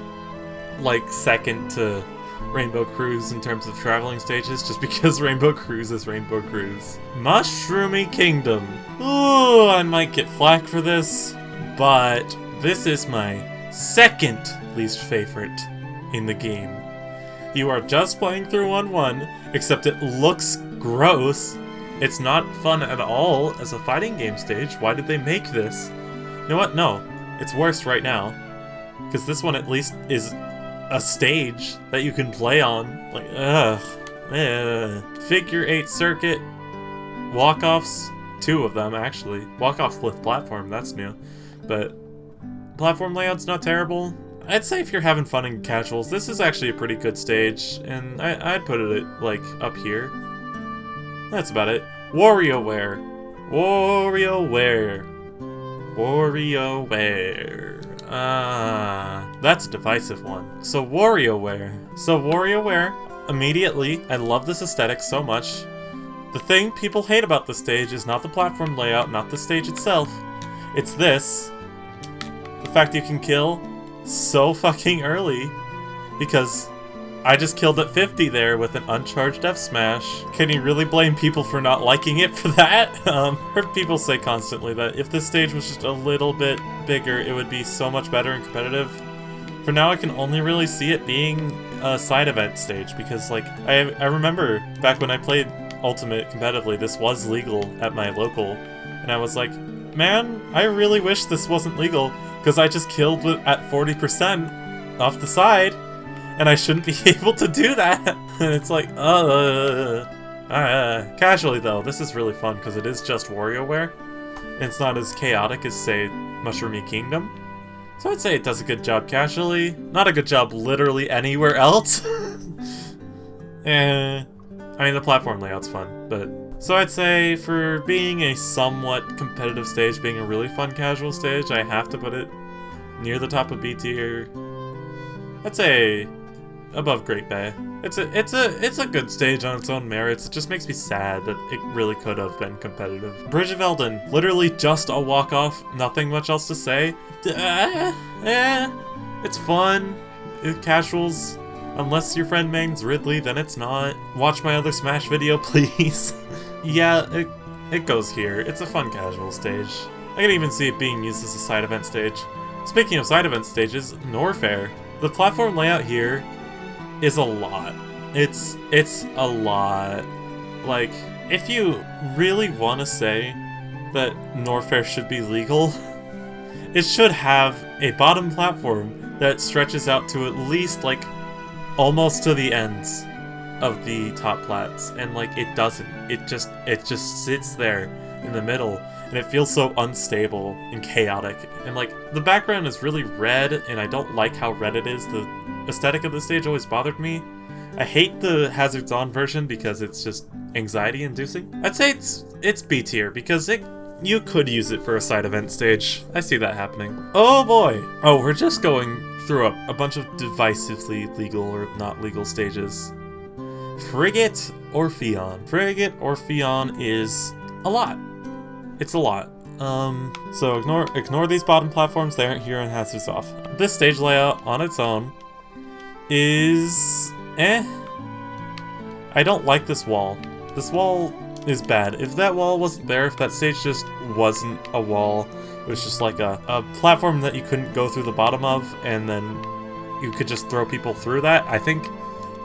S1: like second to Rainbow Cruise in terms of traveling stages, just because Rainbow Cruise is Rainbow Cruise. Mushroomy Kingdom. Ooh, I might get flack for this, but this is my second least favorite in the game. You are just playing through 1-1, except it looks gross. It's not fun at all as a fighting game stage. Why did they make this? You know what? No. It's worse right now. Because this one at least is a stage that you can play on. Like, Figure 8 circuit. Walk-offs. 2 of them, actually. Walk-off with platform, that's new. But platform layout's not terrible. I'd say if you're having fun in casuals, this is actually a pretty good stage. And I'd put it, like, up here. That's about it. Warioware. That's a divisive one. So Warioware, immediately, I love this aesthetic so much. The thing people hate about the stage is not the platform layout, not the stage itself. It's this. The fact you can kill so fucking early. Because I just killed at 50 there with an uncharged F smash. Can you really blame people for not liking it for that? Heard people say constantly that if this stage was just a little bit bigger, it would be so much better and competitive. For now, I can only really see it being a side event stage, because like, I remember back when I played Ultimate competitively, this was legal at my local, and I was like, man, I really wish this wasn't legal, because I just killed it at 40% off the side. And I shouldn't be able to do that. And it's like, casually though, this is really fun because it is just Warioware. And it's not as chaotic as, say, Mushroomy Kingdom. So I'd say it does a good job casually. Not a good job literally anywhere else. I mean, the platform layout's fun, but... So I'd say for being a somewhat competitive stage, being a really fun casual stage, I have to put it near the top of B tier. I'd say above Great Bay. It's a good stage on its own merits. It just makes me sad that it really could have been competitive. Bridge of Elden, literally just a walk-off, nothing much else to say. It's fun. Casuals. Unless your friend mains Ridley, then it's not. Watch my other Smash video, please. Yeah, it goes here. It's a fun casual stage. I can even see it being used as a side event stage. Speaking of side event stages, Norfair. The platform layout here is a lot. It's a lot. Like, if you really want to say that Norfair should be legal, it should have a bottom platform that stretches out to at least like almost to the ends of the top plats, and like it doesn't. It just sits there in the middle, and it feels so unstable and chaotic. And like the background is really red, and I don't like how red it is. The aesthetic of the stage always bothered me. I hate the Hazards On version because it's just anxiety inducing. I'd say it's B tier because you could use it for a side event stage. I see that happening. Oh boy. Oh, we're just going through a bunch of divisively legal or not legal stages. Frigate or Fion? Frigate or Fion is a lot. It's a lot. So ignore these bottom platforms. They aren't here on Hazards Off. This stage layout on its own is I don't like this wall. This wall is bad. If that wall wasn't there, if that stage just wasn't a wall, it was just like a platform that you couldn't go through the bottom of, and then you could just throw people through that, I think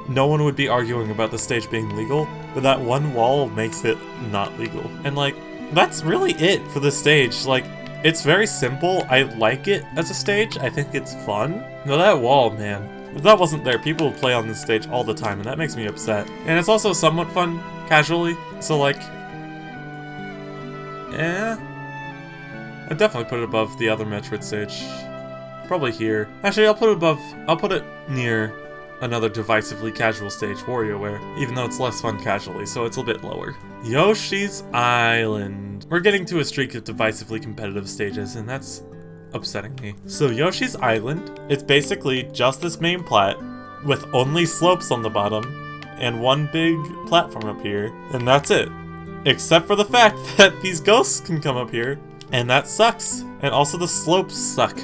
S1: no one would be arguing about the stage being legal, but that one wall makes it not legal. And like, that's really it for the stage. Like, it's very simple. I like it as a stage. I think it's fun. No, that wall, man. If that wasn't there, people would play on this stage all the time, and that makes me upset. And it's also somewhat fun, casually, so like... I'd definitely put it above the other Metroid stage. Probably here. Actually, I'll put it near another divisively casual stage, Warioware, even though it's less fun casually, so it's a bit lower. Yoshi's Island. We're getting to a streak of divisively competitive stages, and that's upsetting me. So Yoshi's Island, it's basically just this main plat with only slopes on the bottom and one big platform up here, and that's it. Except for the fact that these ghosts can come up here, and that sucks. And also the slopes suck.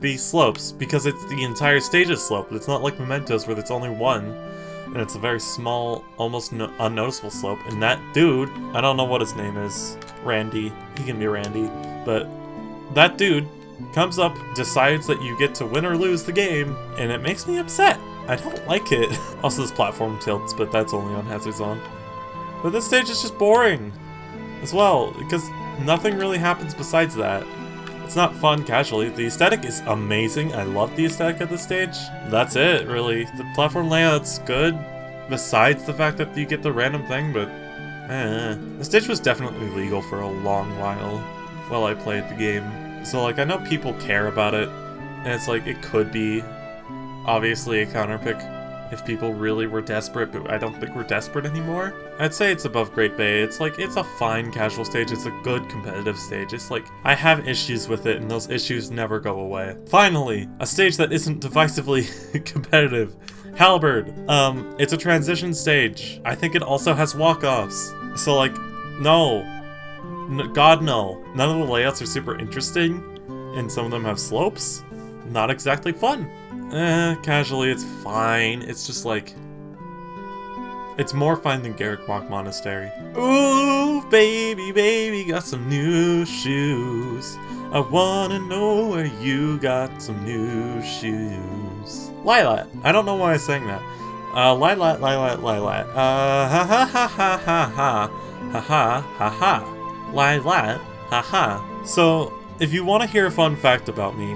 S1: The slopes, because it's the entire stage's slope. It's not like Mementos where there's only one, and it's a very small, almost unnoticeable slope. And that dude, I don't know what his name is, Randy, he can be Randy, but that dude comes up, decides that you get to win or lose the game, and it makes me upset. I don't like it. Also, this platform tilts, but that's only on Hazards On. But this stage is just boring as well, because nothing really happens besides that. It's not fun casually. The aesthetic is amazing. I love the aesthetic of the stage. That's it, really. The platform layout's good, besides the fact that you get the random thing, but the stage was definitely legal for a long while I played the game. So like, I know people care about it, and it's like, it could be obviously a counterpick if people really were desperate, but I don't think we're desperate anymore. I'd say it's above Great Bay. It's like, it's a fine casual stage. It's a good competitive stage. It's like, I have issues with it, and those issues never go away. Finally, a stage that isn't divisively competitive. Halberd. It's a transition stage. I think it also has walk-offs. So like, no. God, no. None of the layouts are super interesting, and some of them have slopes. Not exactly fun. Casually, it's fine. It's just like... It's more fun than Garrick-Mach Monastery. Ooh, baby, got some new shoes. I wanna know where you got some new shoes. Lilat. I don't know why I sang that. Lilat. Ha ha ha ha ha ha. Ha ha ha ha. Lilat. Ha ha. So, if you want to hear a fun fact about me,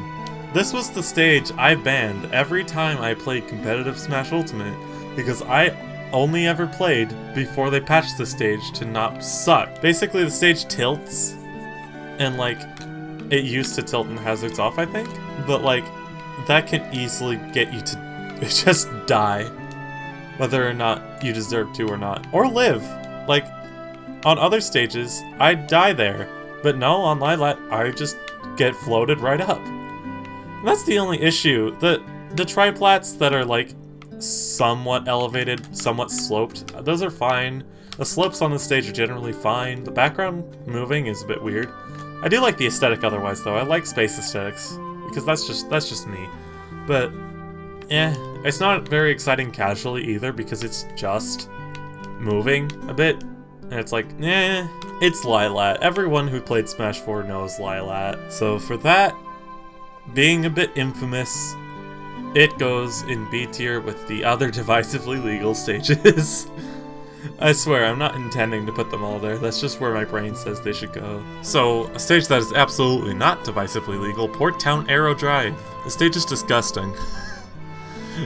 S1: this was the stage I banned every time I played competitive Smash Ultimate, because I only ever played before they patched the stage to not suck. Basically, the stage tilts, and like, it used to tilt in Hazards Off, I think, but like, that can easily get you to just die, whether or not you deserve to or not, or live. Like, on other stages, I'd die there, but no, on Lilat, I just get floated right up. And that's the only issue. The triplats that are like somewhat elevated, somewhat sloped, those are fine. The slopes on the stage are generally fine. The background moving is a bit weird. I do like the aesthetic otherwise though. I like space aesthetics, because that's just me. But it's not very exciting casually either, because it's just moving a bit. And it's like, it's Lilat. Everyone who played Smash 4 knows Lilat. So for that, being a bit infamous, it goes in B tier with the other divisively legal stages. I swear, I'm not intending to put them all there. That's just where my brain says they should go. So, a stage that is absolutely not divisively legal, Port Town Aerodrive. The stage is disgusting.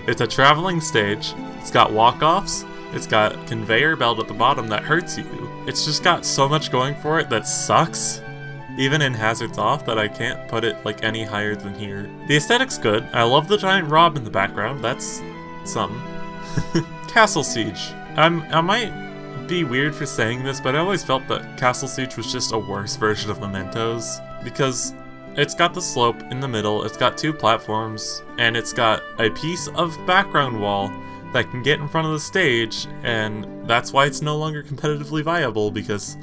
S1: It's a traveling stage. It's got walk-offs. It's got conveyor belt at the bottom that hurts you. It's just got so much going for it that sucks. Even in Hazards Off, that I can't put it like any higher than here. The aesthetic's good. I love the giant Rob in the background. That's something. Castle Siege. I might be weird for saying this, but I always felt that Castle Siege was just a worse version of Mementos, because it's got the slope in the middle, it's got 2 platforms, and it's got a piece of background wall that can get in front of the stage, and that's why it's no longer competitively viable, because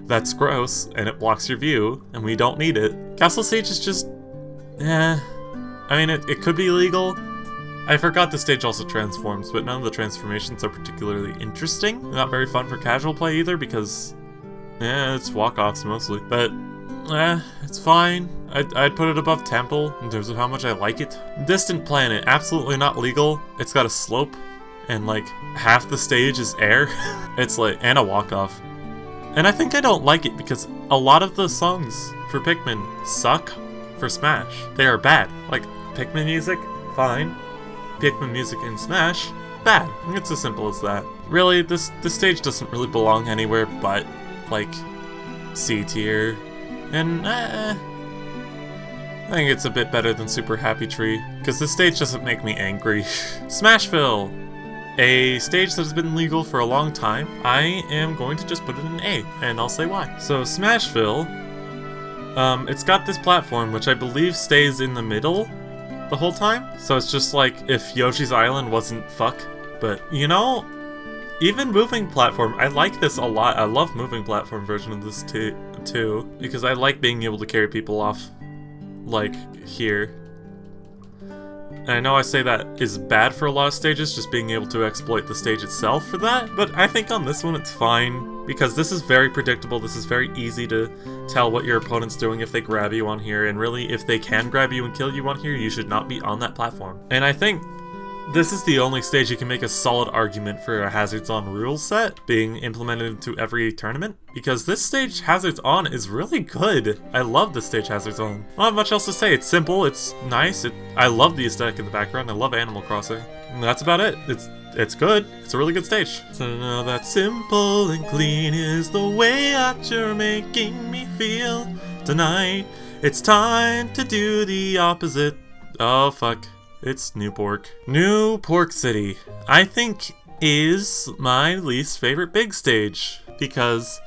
S1: that's gross, and it blocks your view, and we don't need it. Castle Siege is just... I mean, it could be legal. I forgot the stage also transforms, but none of the transformations are particularly interesting. Not very fun for casual play either, because... it's walk-offs mostly. But, it's fine. I'd put it above Temple, in terms of how much I like it. Distant Planet, absolutely not legal. It's got a slope, and like, half the stage is air. It's like, and a walk-off. And I think I don't like it because a lot of the songs for Pikmin suck for Smash. They are bad. Like, Pikmin music, fine. Pikmin music in Smash, bad. It's as simple as that. Really, this stage doesn't really belong anywhere but, like, C tier. And, I think it's a bit better than Super Happy Tree, because this stage doesn't make me angry. Smashville! A stage that has been legal for a long time. I am going to just put it in A, and I'll say why. So, Smashville, it's got this platform, which I believe stays in the middle the whole time. So it's just like if Yoshi's Island wasn't fuck. But, you know, even moving platform, I like this a lot. I love moving platform version of this too, because I like being able to carry people off, like, here. And I know I say that is bad for a lot of stages, just being able to exploit the stage itself for that, but I think on this one it's fine, because this is very predictable, this is very easy to tell what your opponent's doing if they grab you on here, and really, if they can grab you and kill you on here, you should not be on that platform. And I think this is the only stage you can make a solid argument for a Hazards On rule set being implemented into every tournament, because this stage Hazards On is really good. I love this stage Hazards On. I don't have much else to say. It's simple, it's nice, I love the aesthetic in the background, I love Animal Crossing. And that's about it. It's good. It's a really good stage. So now that simple and clean is the way that you're making me feel tonight. It's time to do the opposite. Oh fuck. It's New Pork. New Pork City, I think, is my least favorite big stage, because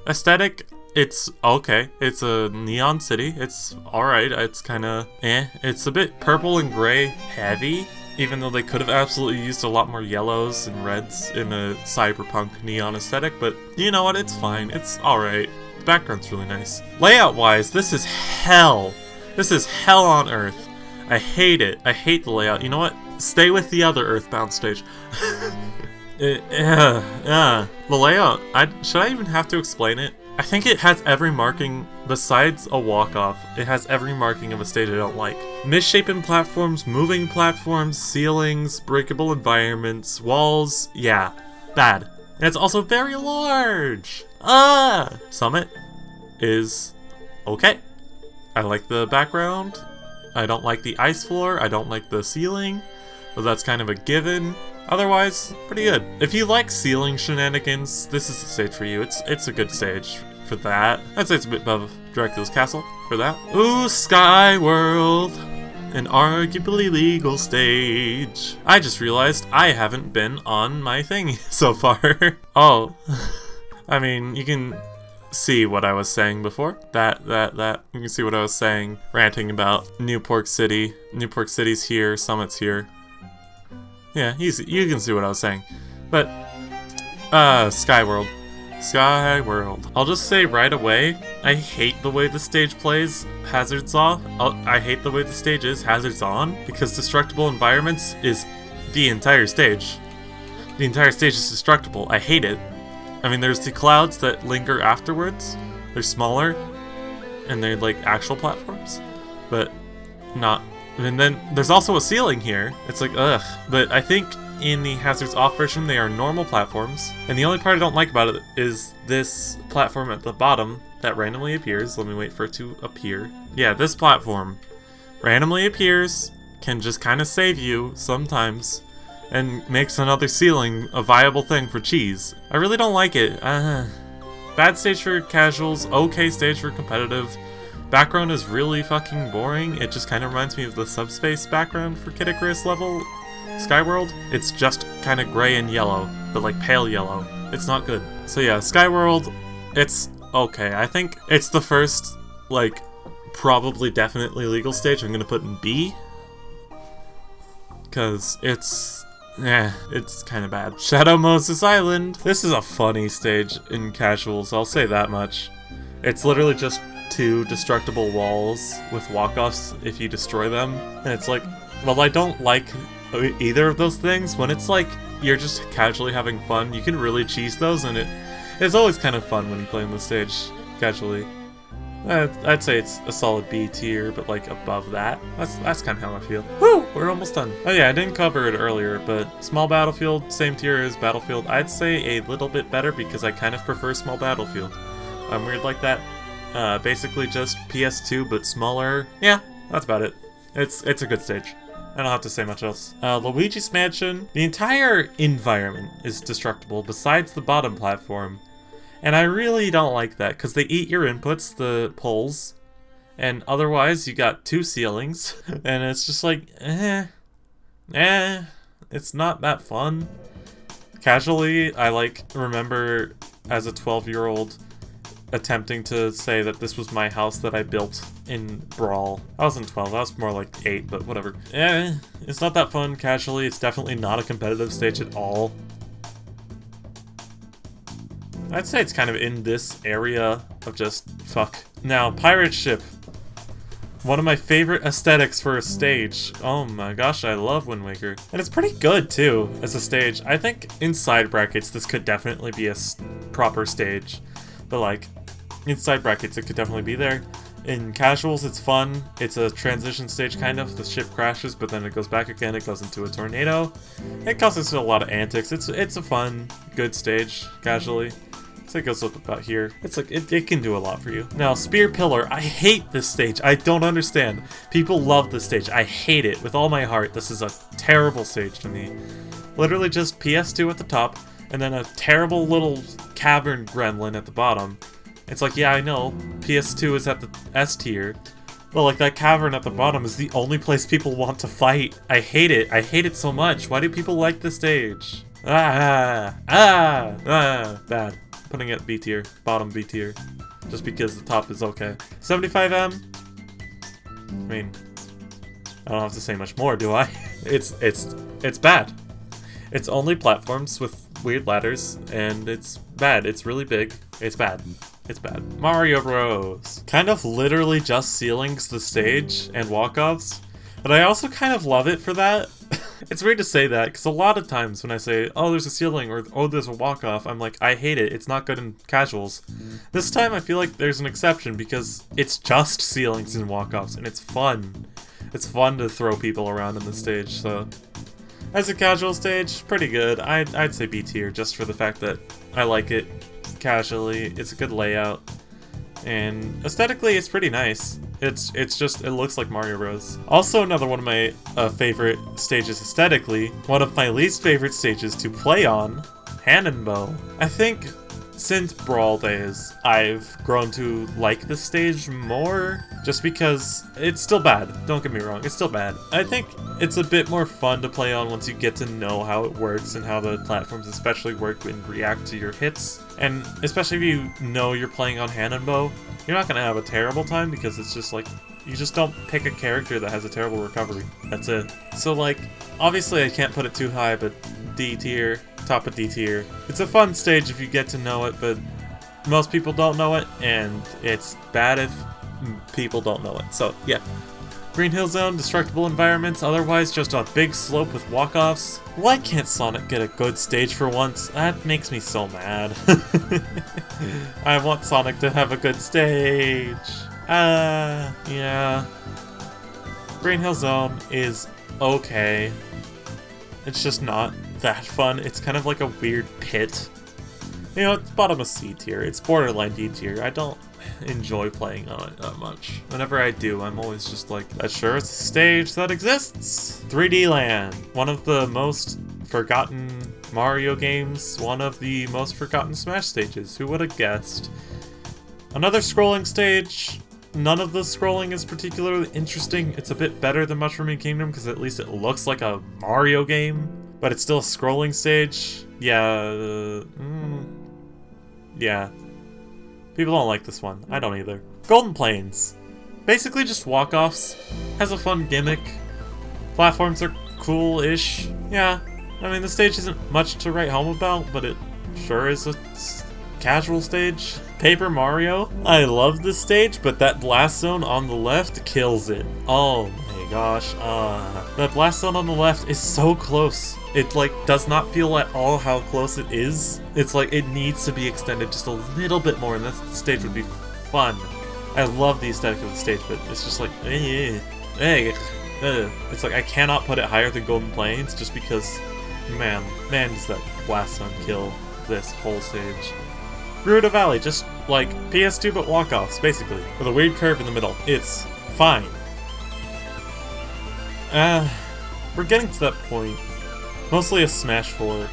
S1: aesthetic, it's okay. It's a neon city. It's alright. It's kinda It's a bit purple and gray heavy, even though they could have absolutely used a lot more yellows and reds in a cyberpunk neon aesthetic, but you know what? It's fine. It's alright. The background's really nice. Layout-wise, this is hell. This is hell on earth. I hate it. I hate the layout. You know what? Stay with the other Earthbound stage. The layout, should I even have to explain it? I think it has every marking, besides a walk-off, it has every marking of a stage I don't like. Misshapen platforms, moving platforms, ceilings, breakable environments, walls, yeah, bad. And it's also very large! Summit is okay. I like the background. I don't like the ice floor, I don't like the ceiling, but that's kind of a given. Otherwise, pretty good. If you like ceiling shenanigans, this is the stage for you. It's a good stage for that. I'd say it's a bit above Dracula's Castle for that. Ooh, Sky World, an arguably legal stage. I just realized I haven't been on my thing so far. Oh, I mean, you can see what I was saying before. That. You can see what I was saying, ranting about New Pork City. New Pork City's here, Summit's here. Yeah, you can see what I was saying. But, Sky World. Sky World. I'll just say right away, I hate the way the stage plays Hazards Off. I hate the way the stage is Hazards On, because Destructible Environments is the entire stage. The entire stage is destructible. I hate it. I mean, there's the clouds that linger afterwards. They're smaller, and they're like actual platforms, but not. And then there's also a ceiling here. It's like, ugh. But I think in the Hazards Off version, they are normal platforms. And the only part I don't like about it is this platform at the bottom that randomly appears. Let me wait for it to appear. Yeah, this platform randomly appears, can just kind of save you sometimes, and makes another ceiling a viable thing for cheese. I really don't like it. Bad stage for casuals, okay stage for competitive. Background is really fucking boring. It just kind of reminds me of the subspace background for Kid Icarus level Skyworld. It's just kind of gray and yellow, but like pale yellow. It's not good. So yeah, Skyworld, it's okay. I think it's the first, like, probably definitely legal stage I'm gonna put in B. Because it's kind of bad. Shadow Moses Island. This is a funny stage in casuals, I'll say that much. It's literally just 2 destructible walls with walk-offs if you destroy them. And it's like, well, I don't like either of those things. When it's like, you're just casually having fun, you can really cheese those, and it's always kind of fun when you play on the stage casually. I'd say it's a solid B tier, but like above that. That's kind of how I feel. Woo! We're almost done. Oh yeah, I didn't cover it earlier, but Small Battlefield, same tier as Battlefield. I'd say a little bit better because I kind of prefer Small Battlefield. I'm weird like that. Basically just PS2, but smaller. Yeah, that's about it. It's a good stage. I don't have to say much else. Luigi's Mansion. The entire environment is destructible besides the bottom platform. And I really don't like that, because they eat your inputs, the poles, and otherwise you got 2 ceilings, and it's just like, it's not that fun. Casually, I remember as a 12-year-old attempting to say that this was my house that I built in Brawl. I wasn't 12, I was more like 8, but whatever. It's not that fun casually, it's definitely not a competitive stage at all. I'd say it's kind of in this area of just fuck. Now, Pirate Ship. One of my favorite aesthetics for a stage. Oh my gosh, I love Wind Waker. And it's pretty good too, as a stage. I think inside brackets, this could definitely be a proper stage. But like, inside brackets, it could definitely be there. In casuals, it's fun. It's a transition stage, kind of. The ship crashes, but then it goes back again. It goes into a tornado. It causes a lot of antics. It's a fun, good stage, casually. So it goes up about here. It's like, it can do a lot for you. Now, Spear Pillar. I hate this stage. I don't understand. People love this stage. I hate it with all my heart. This is a terrible stage to me. Literally just PS2 at the top, and then a terrible little cavern gremlin at the bottom. It's like, yeah, I know, PS2 is at the S tier, but like that cavern at the bottom is the only place people want to fight. I hate it. I hate it so much. Why do people like this stage? Bad. Putting it B tier, bottom B tier, just because the top is okay. 75M. I mean, I don't have to say much more, do I? It's bad. It's only platforms with weird ladders, and it's bad. It's really big. It's bad. It's bad. Mario Bros. Kind of literally just ceilings the stage and walk-offs, but I also kind of love it for that. It's weird to say that, because a lot of times when I say, oh, there's a ceiling, or oh, there's a walk-off, I'm like, I hate it, it's not good in casuals. This time I feel like there's an exception, because it's just ceilings and walk-offs, and it's fun. It's fun to throw people around on the stage, so... As a casual stage, pretty good. I'd say B tier, just for the fact that I like it casually, it's a good layout, and aesthetically it's pretty nice. It's just, it looks like Mario Bros. Also another one of my favorite stages aesthetically, one of my least favorite stages to play on, Hand and Bow. I think since Brawl days, I've grown to like this stage more, just because it's still bad. Don't get me wrong, it's still bad. I think it's a bit more fun to play on once you get to know how it works and how the platforms especially work and react to your hits. And especially if you know you're playing on Hand and Bow, you're not gonna have a terrible time because it's just like, you just don't pick a character that has a terrible recovery. That's it. So like, obviously I can't put it too high, but D tier, top of D tier. It's a fun stage if you get to know it, but most people don't know it, and it's bad if people don't know it. So yeah. Green Hill Zone, destructible environments, otherwise just a big slope with walk-offs. Why can't Sonic get a good stage for once? That makes me so mad. I want Sonic to have a good stage. Yeah. Green Hill Zone is okay. It's just not that fun. It's kind of like a weird pit. You know, it's bottom of C tier. It's borderline D tier. I don't enjoy playing on it that much. Whenever I do, I'm always just like, that sure is a stage that exists. 3D Land, one of the most forgotten Mario games, one of the most forgotten Smash stages. Who would have guessed? Another scrolling stage. None of the scrolling is particularly interesting. It's a bit better than Mushrooming Kingdom because at least it looks like a Mario game, but it's still a scrolling stage. Yeah, yeah. People don't like this one. I don't either. Golden Plains. Basically just walk-offs. Has a fun gimmick. Platforms are cool-ish. Yeah. I mean, the stage isn't much to write home about, but it sure is a casual stage. Paper Mario. I love this stage, but that blast zone on the left kills it. Oh my gosh. That blast zone on the left is so close. It like does not feel at all how close it is. It's like it needs to be extended just a little bit more, and this stage would be fun. I love the aesthetic of the stage, but it's just like, it's like I cannot put it higher than Golden Plains just because, man, does that blast zone kill this whole stage. Gerudo Valley, just like PS2 but walk-offs, basically, with a weird curve in the middle. It's fine. We're getting to that point, mostly a Smash 4,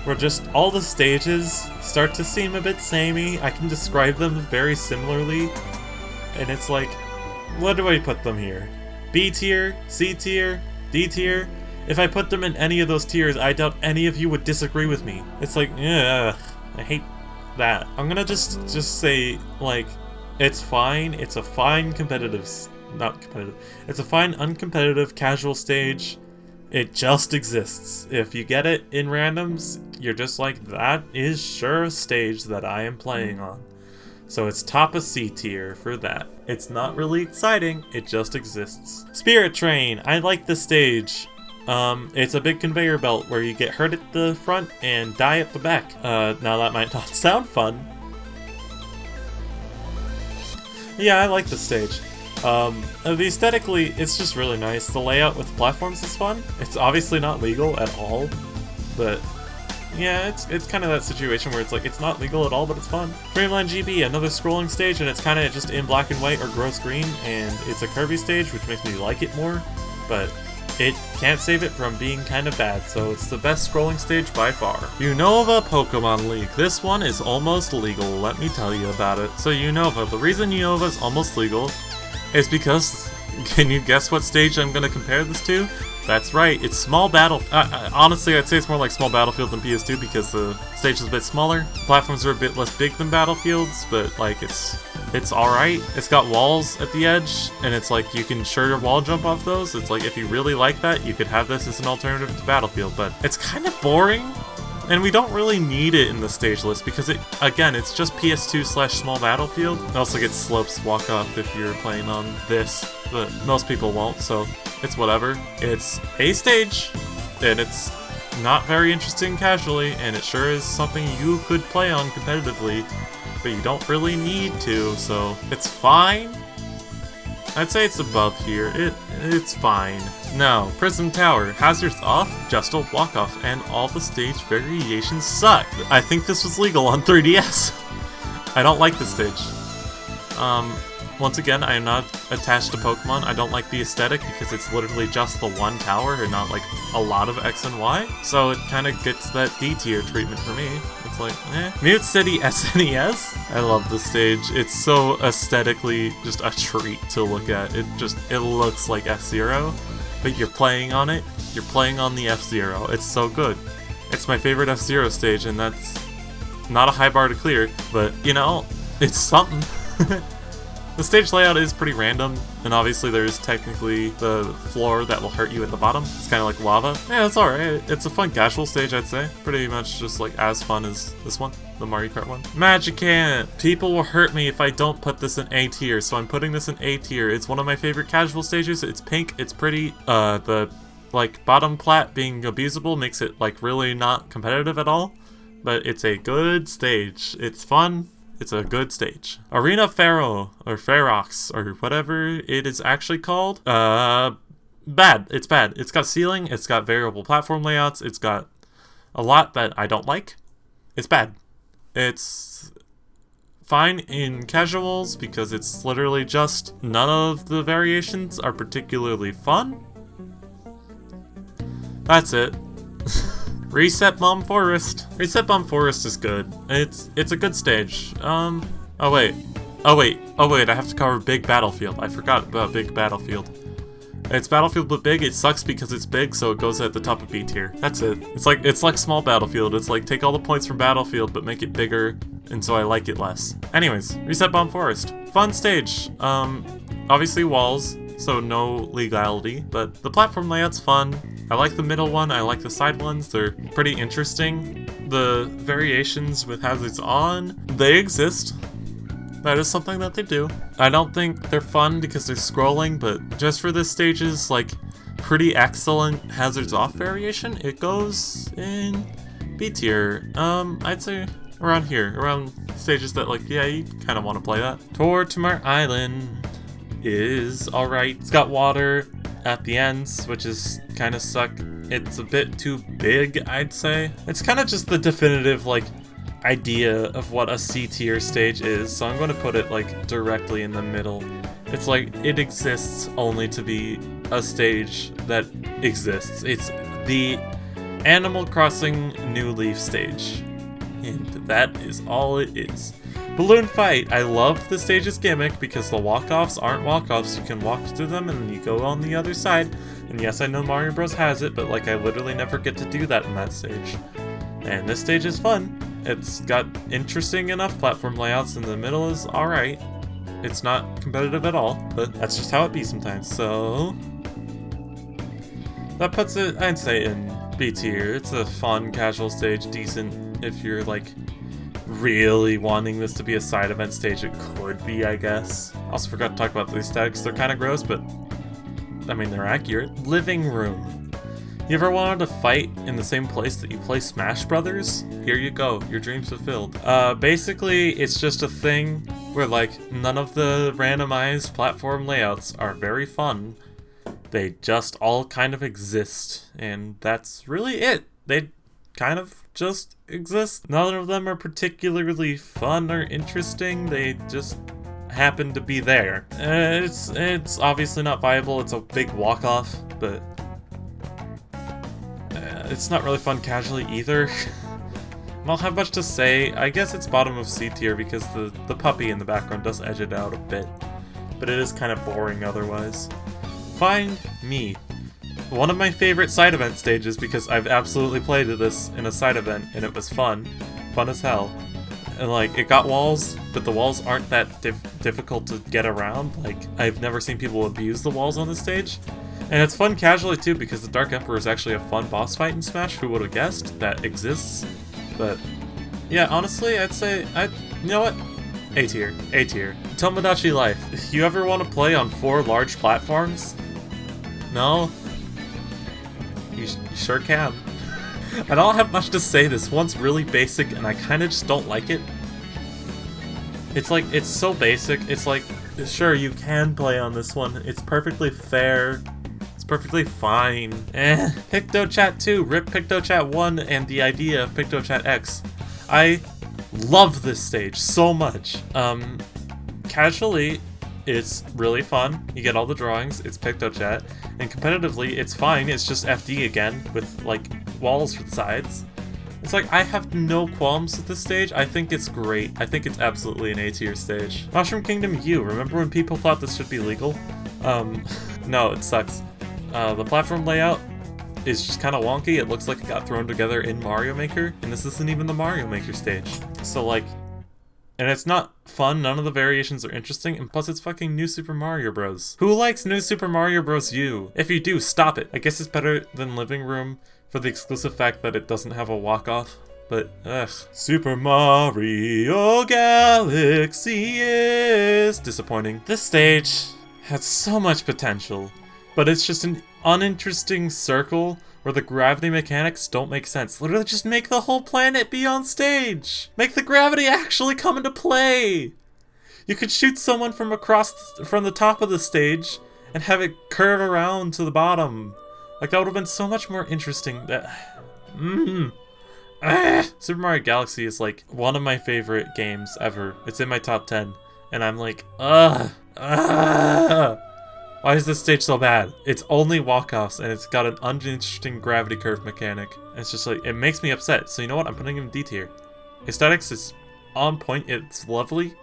S1: where just all the stages start to seem a bit samey. I can describe them very similarly, and it's like, what do I put them here? B tier, C tier, D tier? If I put them in any of those tiers, I doubt any of you would disagree with me. It's like, yeah, I hate that. I'm gonna just say, like, it's fine. It's a fine it's a fine uncompetitive casual stage. It just exists. If you get it in randoms, you're just like, that is sure a stage that I am playing on. So it's top of C tier for that. It's not really exciting, it just exists. Spirit Train, I like this stage. It's a big conveyor belt where you get hurt at the front and die at the back. Now that might not sound fun. Yeah, I like this stage. Aesthetically, it's just really nice. The layout with the platforms is fun. It's obviously not legal at all, but yeah, it's kind of that situation where it's like, it's not legal at all, but it's fun. Dreamland GB, another scrolling stage, and it's kind of just in black and white or gross green, and it's a Kirby stage, which makes me like it more, but it can't save it from being kind of bad, so it's the best scrolling stage by far. Unova Pokemon League. This one is almost legal, let me tell you about it. So Unova, the reason Unova is almost legal is because, can you guess what stage I'm going to compare this to? That's right, it's Small Battle... honestly, I'd say it's more like Small Battlefield than PS2 because the stage is a bit smaller. The platforms are a bit less big than Battlefields, but like it's alright. It's got walls at the edge, and it's like you can sure wall jump off those. It's like if you really like that, you could have this as an alternative to Battlefield, but it's kind of boring. And we don't really need it in the stage list because again, it's just PS2/Small Battlefield. It also gets slopes walk off if you're playing on this, but most people won't, so it's whatever. It's a stage, and it's not very interesting casually, and it sure is something you could play on competitively, but you don't really need to, so it's fine. I'd say it's above here. It's fine. No, Prism Tower. Hazards off, just a walk-off, and all the stage variations suck. I think this was legal on 3DS. I don't like this stage. Once again, I am not attached to Pokemon. I don't like the aesthetic because it's literally just the one tower and not like a lot of X and Y. So it kind of gets that D tier treatment for me. It's like, eh. Mute City SNES. I love this stage. It's so aesthetically just a treat to look at. It looks like F-Zero, but you're playing on it. You're playing on the F-Zero. It's so good. It's my favorite F-Zero stage, and that's not a high bar to clear, but you know, it's something. The stage layout is pretty random, and obviously there's technically the floor that will hurt you at the bottom. It's kind of like lava. Yeah, it's alright. It's a fun casual stage, I'd say. Pretty much just like as fun as this one, the Mario Kart one. Magicant! People will hurt me if I don't put this in A tier, so I'm putting this in A tier. It's one of my favorite casual stages. It's pink, it's pretty. The like bottom plat being abusable makes it like really not competitive at all, but it's a good stage. It's fun. It's a good stage. Arena Pharaoh, or Ferox, or whatever it is actually called. Bad. It's bad. It's got ceiling, it's got variable platform layouts, it's got a lot that I don't like. It's bad. It's fine in casuals because it's literally just none of the variations are particularly fun. That's it. Reset Bomb Forest. Reset Bomb Forest is good. It's a good stage. Oh wait, I have to cover Big Battlefield. I forgot about Big Battlefield. It's Battlefield but big. It sucks because it's big, so it goes at the top of B tier. That's it. It's like small Battlefield. It's like take all the points from Battlefield but make it bigger, and so I like it less. Anyways, Reset Bomb Forest. Fun stage. Obviously walls, so no legality, but the platform layout's fun. I like the middle one, I like the side ones, they're pretty interesting. The variations with hazards on, they exist. That is something that they do. I don't think they're fun because they're scrolling, but just for this stage's like pretty excellent hazards off variation, it goes in B tier. I'd say around here, around stages that like, yeah, you kind of want to play that. Tour to Mar Island is alright. It's got water at the ends, which is kind of suck. It's a bit too big, I'd say. It's kind of just the definitive like idea of what a C tier stage is, so I'm going to put it like directly in the middle. It's like it exists only to be a stage that exists. It's the Animal Crossing New Leaf stage, and that is all it is. Balloon Fight. I love the stage's gimmick because the walk-offs aren't walk-offs. You can walk through them and then you go on the other side. And yes, I know Mario Bros has it, but like I literally never get to do that in that stage. And this stage is fun. It's got interesting enough platform layouts, and the middle is alright. It's not competitive at all, but that's just how it be sometimes, so that puts it, I'd say, in B tier. It's a fun, casual stage, decent if you're like really wanting this to be a side event stage. It could be, I guess. Also forgot to talk about the aesthetics. They're kind of gross, but I mean, they're accurate. Living room. You ever wanted to fight in the same place that you play Smash Brothers? Here you go, your dreams fulfilled. Basically, it's just a thing where like none of the randomized platform layouts are very fun. They just all kind of exist, and that's really it. They kind of just exist. None of them are particularly fun or interesting. They just happen to be there. It's obviously not viable. It's a big walk-off, but it's not really fun casually either. I don't have much to say. I guess it's bottom of C tier because the puppy in the background does edge it out a bit, but it is kind of boring otherwise. Find Me. One of my favorite side event stages because I've absolutely played this in a side event and it was fun. Fun as hell. And like, it got walls, but the walls aren't that difficult to get around. Like, I've never seen people abuse the walls on this stage. And it's fun casually too because the Dark Emperor is actually a fun boss fight in Smash. Who would have guessed that exists? But yeah, honestly, I'd say, you know what? A tier. A tier. Tomodachi Life. If you ever want to play on 4 large platforms? No? You sure can. I don't have much to say. This one's really basic and I kind of just don't like it. It's like, it's so basic. It's like, sure, you can play on this one. It's perfectly fair. It's perfectly fine. PictoChat 2, rip PictoChat 1 and the idea of PictoChat X. I love this stage so much. Casually, it's really fun. You get all the drawings, it's PictoChat, and competitively, it's fine. It's just FD again with like walls for the sides. It's like, I have no qualms with this stage. I think it's great. I think it's absolutely an A tier stage. Mushroom Kingdom U. Remember when people thought this should be legal? No, it sucks. The platform layout is just kind of wonky. It looks like it got thrown together in Mario Maker, and this isn't even the Mario Maker stage. So like, and it's not fun, none of the variations are interesting, and plus it's fucking New Super Mario Bros. Who likes New Super Mario Bros. U? If you do, stop it. I guess it's better than Living Room for the exclusive fact that it doesn't have a walk-off, but ugh. Super Mario Galaxy is disappointing. This stage had so much potential, but it's just an uninteresting circle where the gravity mechanics don't make sense. Literally just make the whole planet be on stage! Make the gravity actually come into play! You could shoot someone from the top of the stage and have it curve around to the bottom. Like, that would have been so much more interesting. Super Mario Galaxy is like one of my favorite games ever. It's in my top 10. And I'm like, why is this stage so bad? It's only walk-offs and it's got an uninteresting gravity curve mechanic. It's just like, it makes me upset. So you know what? I'm putting it in D tier. Aesthetics is on point. It's lovely.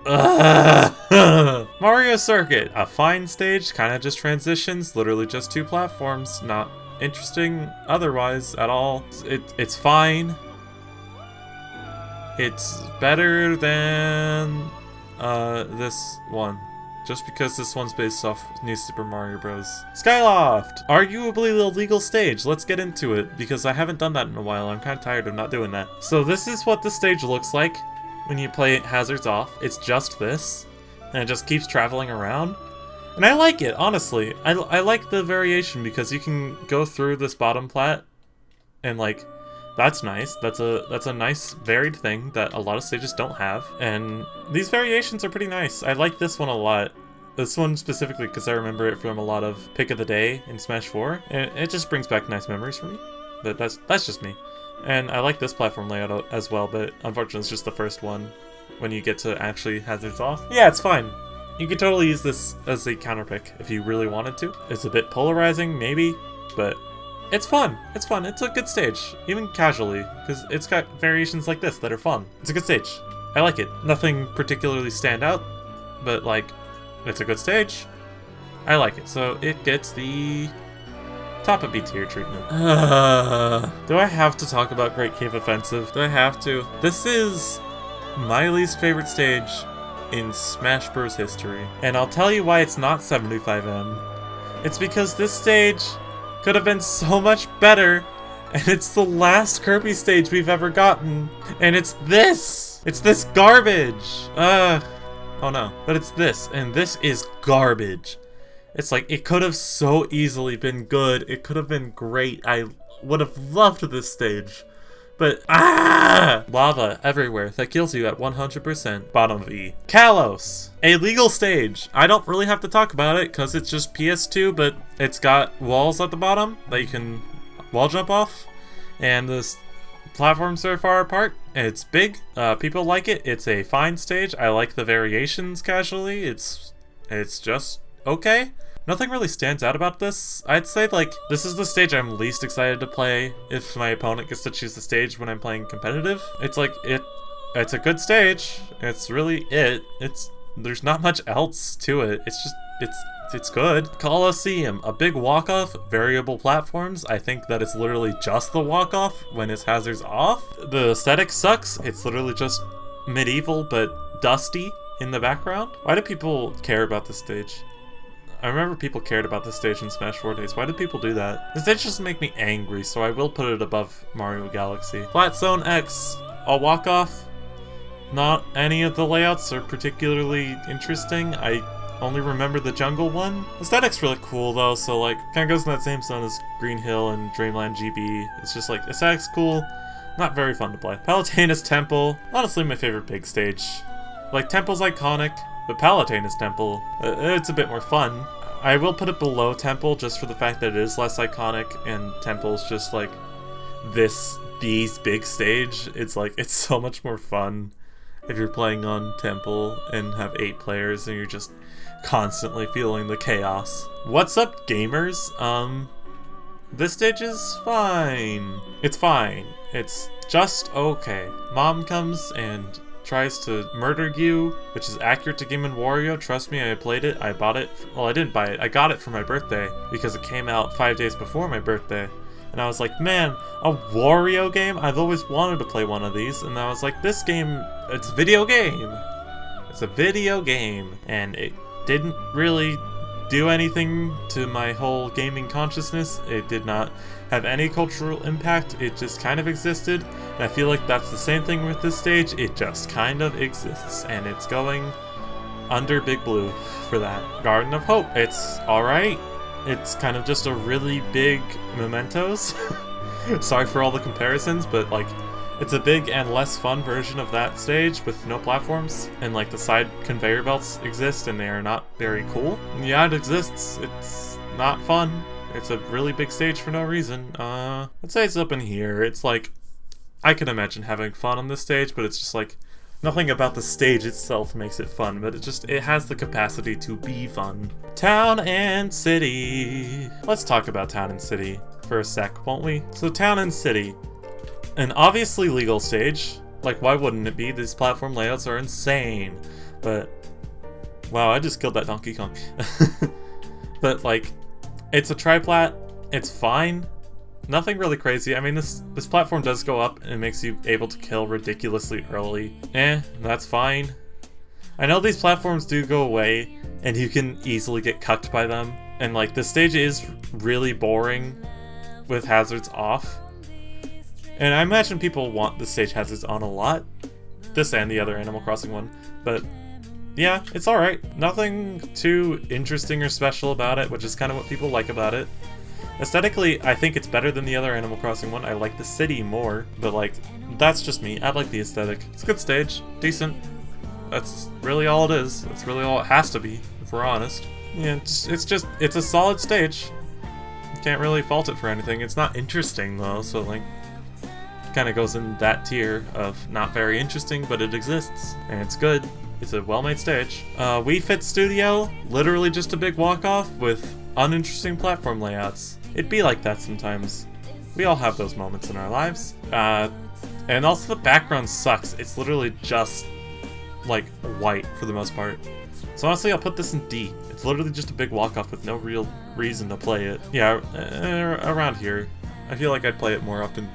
S1: Mario Circuit. A fine stage. Kind of just transitions. Literally just 2 platforms. Not interesting otherwise at all. It's fine. It's better than this one. Just because this one's based off New Super Mario Bros. Skyloft! Arguably the legal stage. Let's get into it, because I haven't done that in a while. I'm kind of tired of not doing that. So this is what the stage looks like when you play hazards off. It's just this, and it just keeps traveling around. And I like it, honestly. I like the variation, because you can go through this bottom plat, and like, that's nice. That's a nice varied thing that a lot of stages don't have. And these variations are pretty nice. I like this one a lot. This one specifically because I remember it from a lot of Pick of the Day in Smash 4. And it just brings back nice memories for me. But that's just me. And I like this platform layout as well, but unfortunately it's just the first one when you get to actually hazards off. Yeah, it's fine. You could totally use this as a counter pick if you really wanted to. It's a bit polarizing, maybe, but it's fun. It's fun. It's a good stage, even casually, because it's got variations like this that are fun. It's a good stage. I like it. Nothing particularly stand out, but like, it's a good stage. I like it. So it gets the top of B tier treatment. Do I have to talk about Great Cave Offensive? Do I have to? This is my least favorite stage in Smash Bros. History. And I'll tell you why it's not 75M. It's because this stage could have been so much better, and it's the last Kirby stage we've ever gotten, and it's this! It's this garbage! Oh no. But it's this, and this is garbage. It's like, it could have so easily been good, it could have been great, I would have loved this stage. But, lava everywhere that kills you at 100%. Bottom of E. Kalos! A legal stage. I don't really have to talk about it because it's just PS2, but it's got walls at the bottom that you can wall jump off. And the platforms are far apart. It's big. People like it. It's a fine stage. I like the variations casually. It's just okay. Nothing really stands out about this. I'd say, like, this is the stage I'm least excited to play if my opponent gets to choose the stage when I'm playing competitive. It's like, it's a good stage. It's really it. There's not much else to it. It's just, it's good. Colosseum, a big walk-off, variable platforms. I think that it's literally just the walk-off when it's hazards off. The aesthetic sucks. It's literally just medieval, but dusty in the background. Why do people care about this stage? I remember people cared about this stage in Smash 4 days. Why did people do that? This stage just make me angry, so I will put it above Mario Galaxy. Flat Zone X, a walk-off. Not any of the layouts are particularly interesting. I only remember the jungle one. Aesthetic's really cool though, so like, kinda goes in that same zone as Green Hill and Dreamland GB. It's just like, aesthetic's cool, not very fun to play. Palutena's Temple, honestly my favorite big stage. Like, Temple's iconic, but Palutena's Temple, it's a bit more fun. I will put it below Temple just for the fact that it is less iconic, and Temple's just like these big stage. It's like, it's so much more fun if you're playing on Temple and have 8 players and you're just constantly feeling the chaos. What's up, gamers? This stage is fine. It's fine. It's just okay. Mom comes and tries to murder you, which is accurate to Game & Wario. Trust me, I played it. I bought it. Well, I didn't buy it. I got it for my birthday because it came out 5 days before my birthday. And I was like, man, a Wario game? I've always wanted to play one of these. And I was like, this game, it's a video game. It's a video game. And it didn't really do anything to my whole gaming consciousness. It did not have any cultural impact. It just kind of existed. And I feel like that's the same thing with this stage. It just kind of exists. And it's going under Big Blue for that. Garden of Hope. It's alright. It's kind of just a really big Mementos. Sorry for all the comparisons, but like, it's a big and less fun version of that stage with no platforms, and like the side conveyor belts exist and they are not very cool. And yeah, it exists. It's not fun. It's a really big stage for no reason. Let's say it's up in here. It's like I can imagine having fun on this stage, but it's just like, nothing about the stage itself makes it fun, but it has the capacity to be fun. Town and City. Let's talk about Town and City for a sec, won't we? So Town and City, an obviously legal stage. Like, why wouldn't it be? These platform layouts are insane. But, wow, I just killed that Donkey Kong. But, like, it's a triplat. It's fine. Nothing really crazy. I mean, this platform does go up and makes you able to kill ridiculously early. That's fine. I know these platforms do go away, and you can easily get cucked by them. And, like, the stage is really boring with hazards off. And I imagine people want the stage hazards on a lot. This and the other Animal Crossing one. But, yeah, it's alright. Nothing too interesting or special about it, which is kind of what people like about it. Aesthetically, I think it's better than the other Animal Crossing one. I like the city more, but like, that's just me. I like the aesthetic. It's a good stage. Decent. That's really all it is. That's really all it has to be, if we're honest. Yeah, it's a solid stage. You can't really fault it for anything. It's not interesting though, so like, it kind of goes in that tier of not very interesting, but it exists, and it's good. It's a well-made stage. Wii Fit Studio, literally just a big walk-off with uninteresting platform layouts. It'd be like that sometimes. We all have those moments in our lives. And also the background sucks. It's literally just, like, white for the most part. So honestly, I'll put this in D. It's literally just a big walk-off with no real reason to play it. Yeah, around here. I feel like I'd play it more up in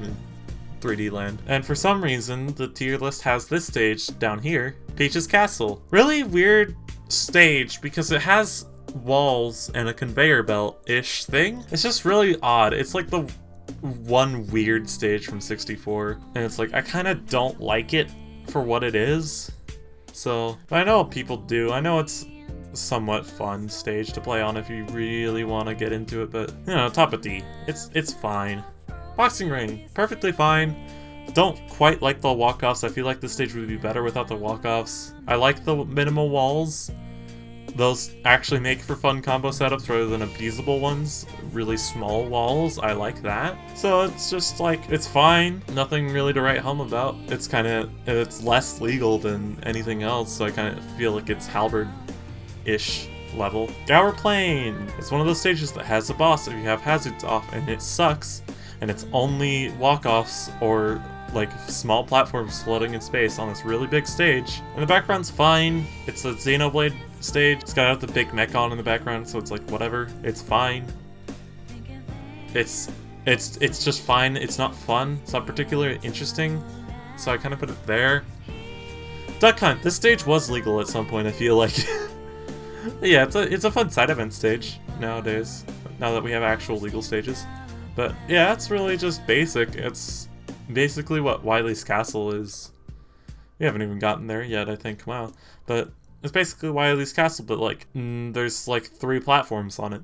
S1: 3D land. And for some reason, the tier list has this stage down here, Peach's Castle. Really weird stage because it has walls and a conveyor belt-ish thing. It's just really odd. It's like the one weird stage from 64, and it's like, I kind of don't like it for what it is. So, but I know what people do. I know it's a somewhat fun stage to play on if you really want to get into it, but, you know, top of D. It's fine. Boxing ring, perfectly fine. Don't quite like the walk-offs. I feel like this stage would be better without the walk-offs. I like the minimal walls. Those actually make for fun combo setups rather than abusable ones. Really small walls, I like that. So it's just like, it's fine. Nothing really to write home about. It's less legal than anything else, so I kind of feel like it's Halberd-ish level. Gower Plain! It's one of those stages that has a boss if you have hazards off, and it sucks. And it's only walk-offs or like small platforms floating in space on this really big stage. And the background's fine. It's a Xenoblade stage. It's got the big mech on in the background, so it's like whatever. It's fine. It's just fine. It's not fun. It's not particularly interesting. So I kind of put it there. Duck Hunt. This stage was legal at some point, I feel like. Yeah, it's a fun side event stage nowadays. Now that we have actual legal stages. But yeah, it's really just basic. It's basically what Wylie's Castle is. We haven't even gotten there yet, I think. Wow. But it's basically Wylie's Castle, but like, there's like 3 platforms on it.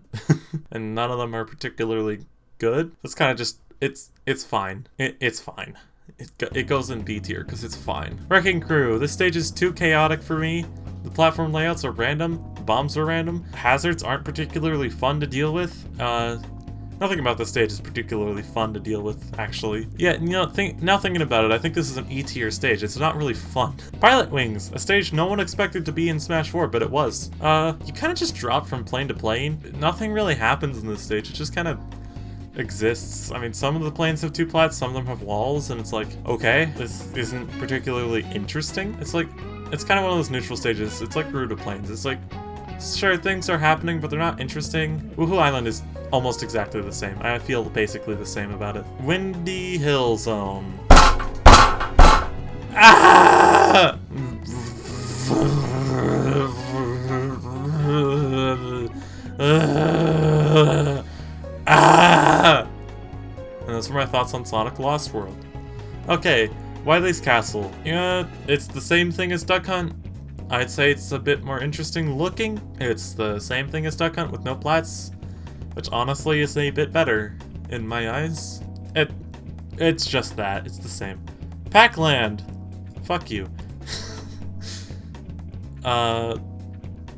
S1: And none of them are particularly good. It's kind of just, it's fine. It's fine. It goes in B tier because it's fine. Wrecking Crew. This stage is too chaotic for me. The platform layouts are random. The bombs are random. Hazards aren't particularly fun to deal with. Nothing about this stage is particularly fun to deal with, actually. Yeah, you know, now thinking about it, I think this is an E-tier stage. It's not really fun. Pilot Wings, a stage no one expected to be in Smash 4, but it was. You kind of just drop from plane to plane. Nothing really happens in this stage. It just kind of exists. I mean, some of the planes have 2 plats, some of them have walls, and it's like, okay, this isn't particularly interesting. It's like, it's kind of one of those neutral stages. It's like Gerudo Plains. It's like, sure, things are happening, but they're not interesting. Woohoo Island is almost exactly the same. I feel basically the same about it. Windy Hill Zone. Ah! Ah! And those were my thoughts on Sonic Lost World. Okay, Wylie's Castle. Yeah, it's the same thing as Duck Hunt. I'd say it's a bit more interesting looking. It's the same thing as Duck Hunt with no plats, which honestly is a bit better in my eyes. It's just that. It's the same. Pac-Land! Fuck you. No,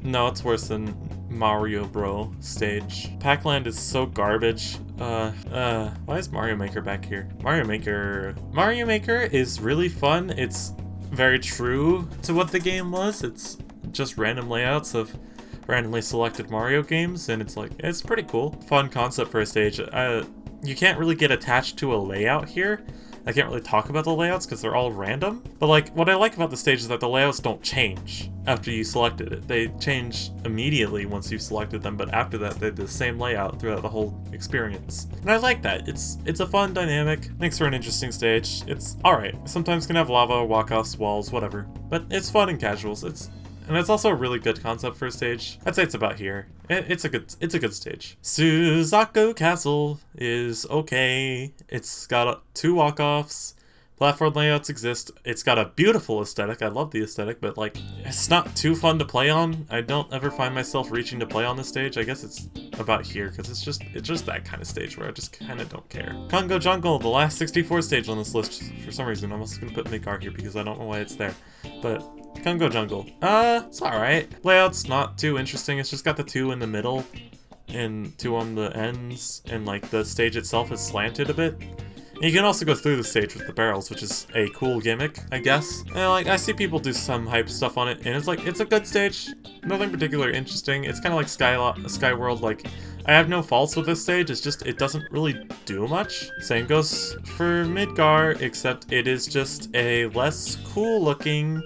S1: it's worse than Mario Bro stage. Pac-Land is so garbage. Why is Mario Maker back here? Mario Maker is really fun. It's very true to what the game was. It's just random layouts of randomly selected Mario games, and it's pretty cool. Fun concept for a stage. You can't really get attached to a layout here. I can't really talk about the layouts because they're all random. But like, what I like about the stage is that the layouts don't change after you selected it. They change immediately once you've selected them, but after that, they're the same layout throughout the whole experience. And I like that. It's a fun dynamic, makes for an interesting stage. It's alright. Sometimes can have lava, walk-offs, walls, whatever. But it's fun and casuals. And it's also a really good concept for a stage. I'd say it's about here. It's a good stage. Suzaku Castle is okay. It's got 2 walk-offs. Platform layouts exist. It's got a beautiful aesthetic. I love the aesthetic, but like, it's not too fun to play on. I don't ever find myself reaching to play on this stage. I guess it's about here, because it's just that kind of stage where I just kind of don't care. Congo Jungle, the last 64 stage on this list. For some reason, I'm also gonna put Midgar here because I don't know why it's there. But Congo Jungle. It's alright. Layout's not too interesting. It's just got the 2 in the middle and 2 on the ends, and like the stage itself is slanted a bit. And you can also go through the stage with the barrels, which is a cool gimmick, I guess. And like, I see people do some hype stuff on it, and it's a good stage. Nothing particularly interesting. It's kind of like Sky World. Like, I have no faults with this stage. It's just, it doesn't really do much. Same goes for Midgar, except it is just a less cool looking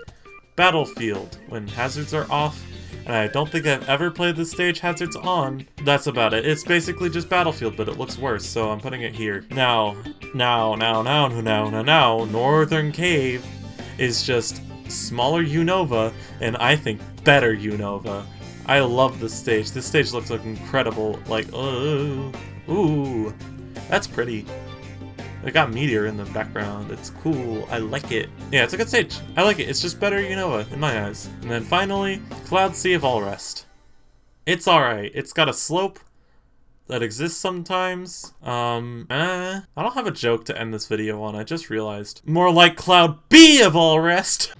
S1: battlefield when hazards are off. And I don't think I've ever played this stage hazards on. That's about it. It's basically just Battlefield, but it looks worse, so I'm putting it here. Now, Northern Cave is just smaller Unova, and I think better Unova. I love this stage. This stage looks like incredible. Like, ooh, that's pretty. It got Meteor in the background. It's cool. I like it. Yeah, it's a good stage. I like it. It's just better Unova in my eyes. And then finally, Cloud Sea of All Rest. It's alright. It's got a slope that exists sometimes. I don't have a joke to end this video on. I just realized. More like Cloud B of All Rest.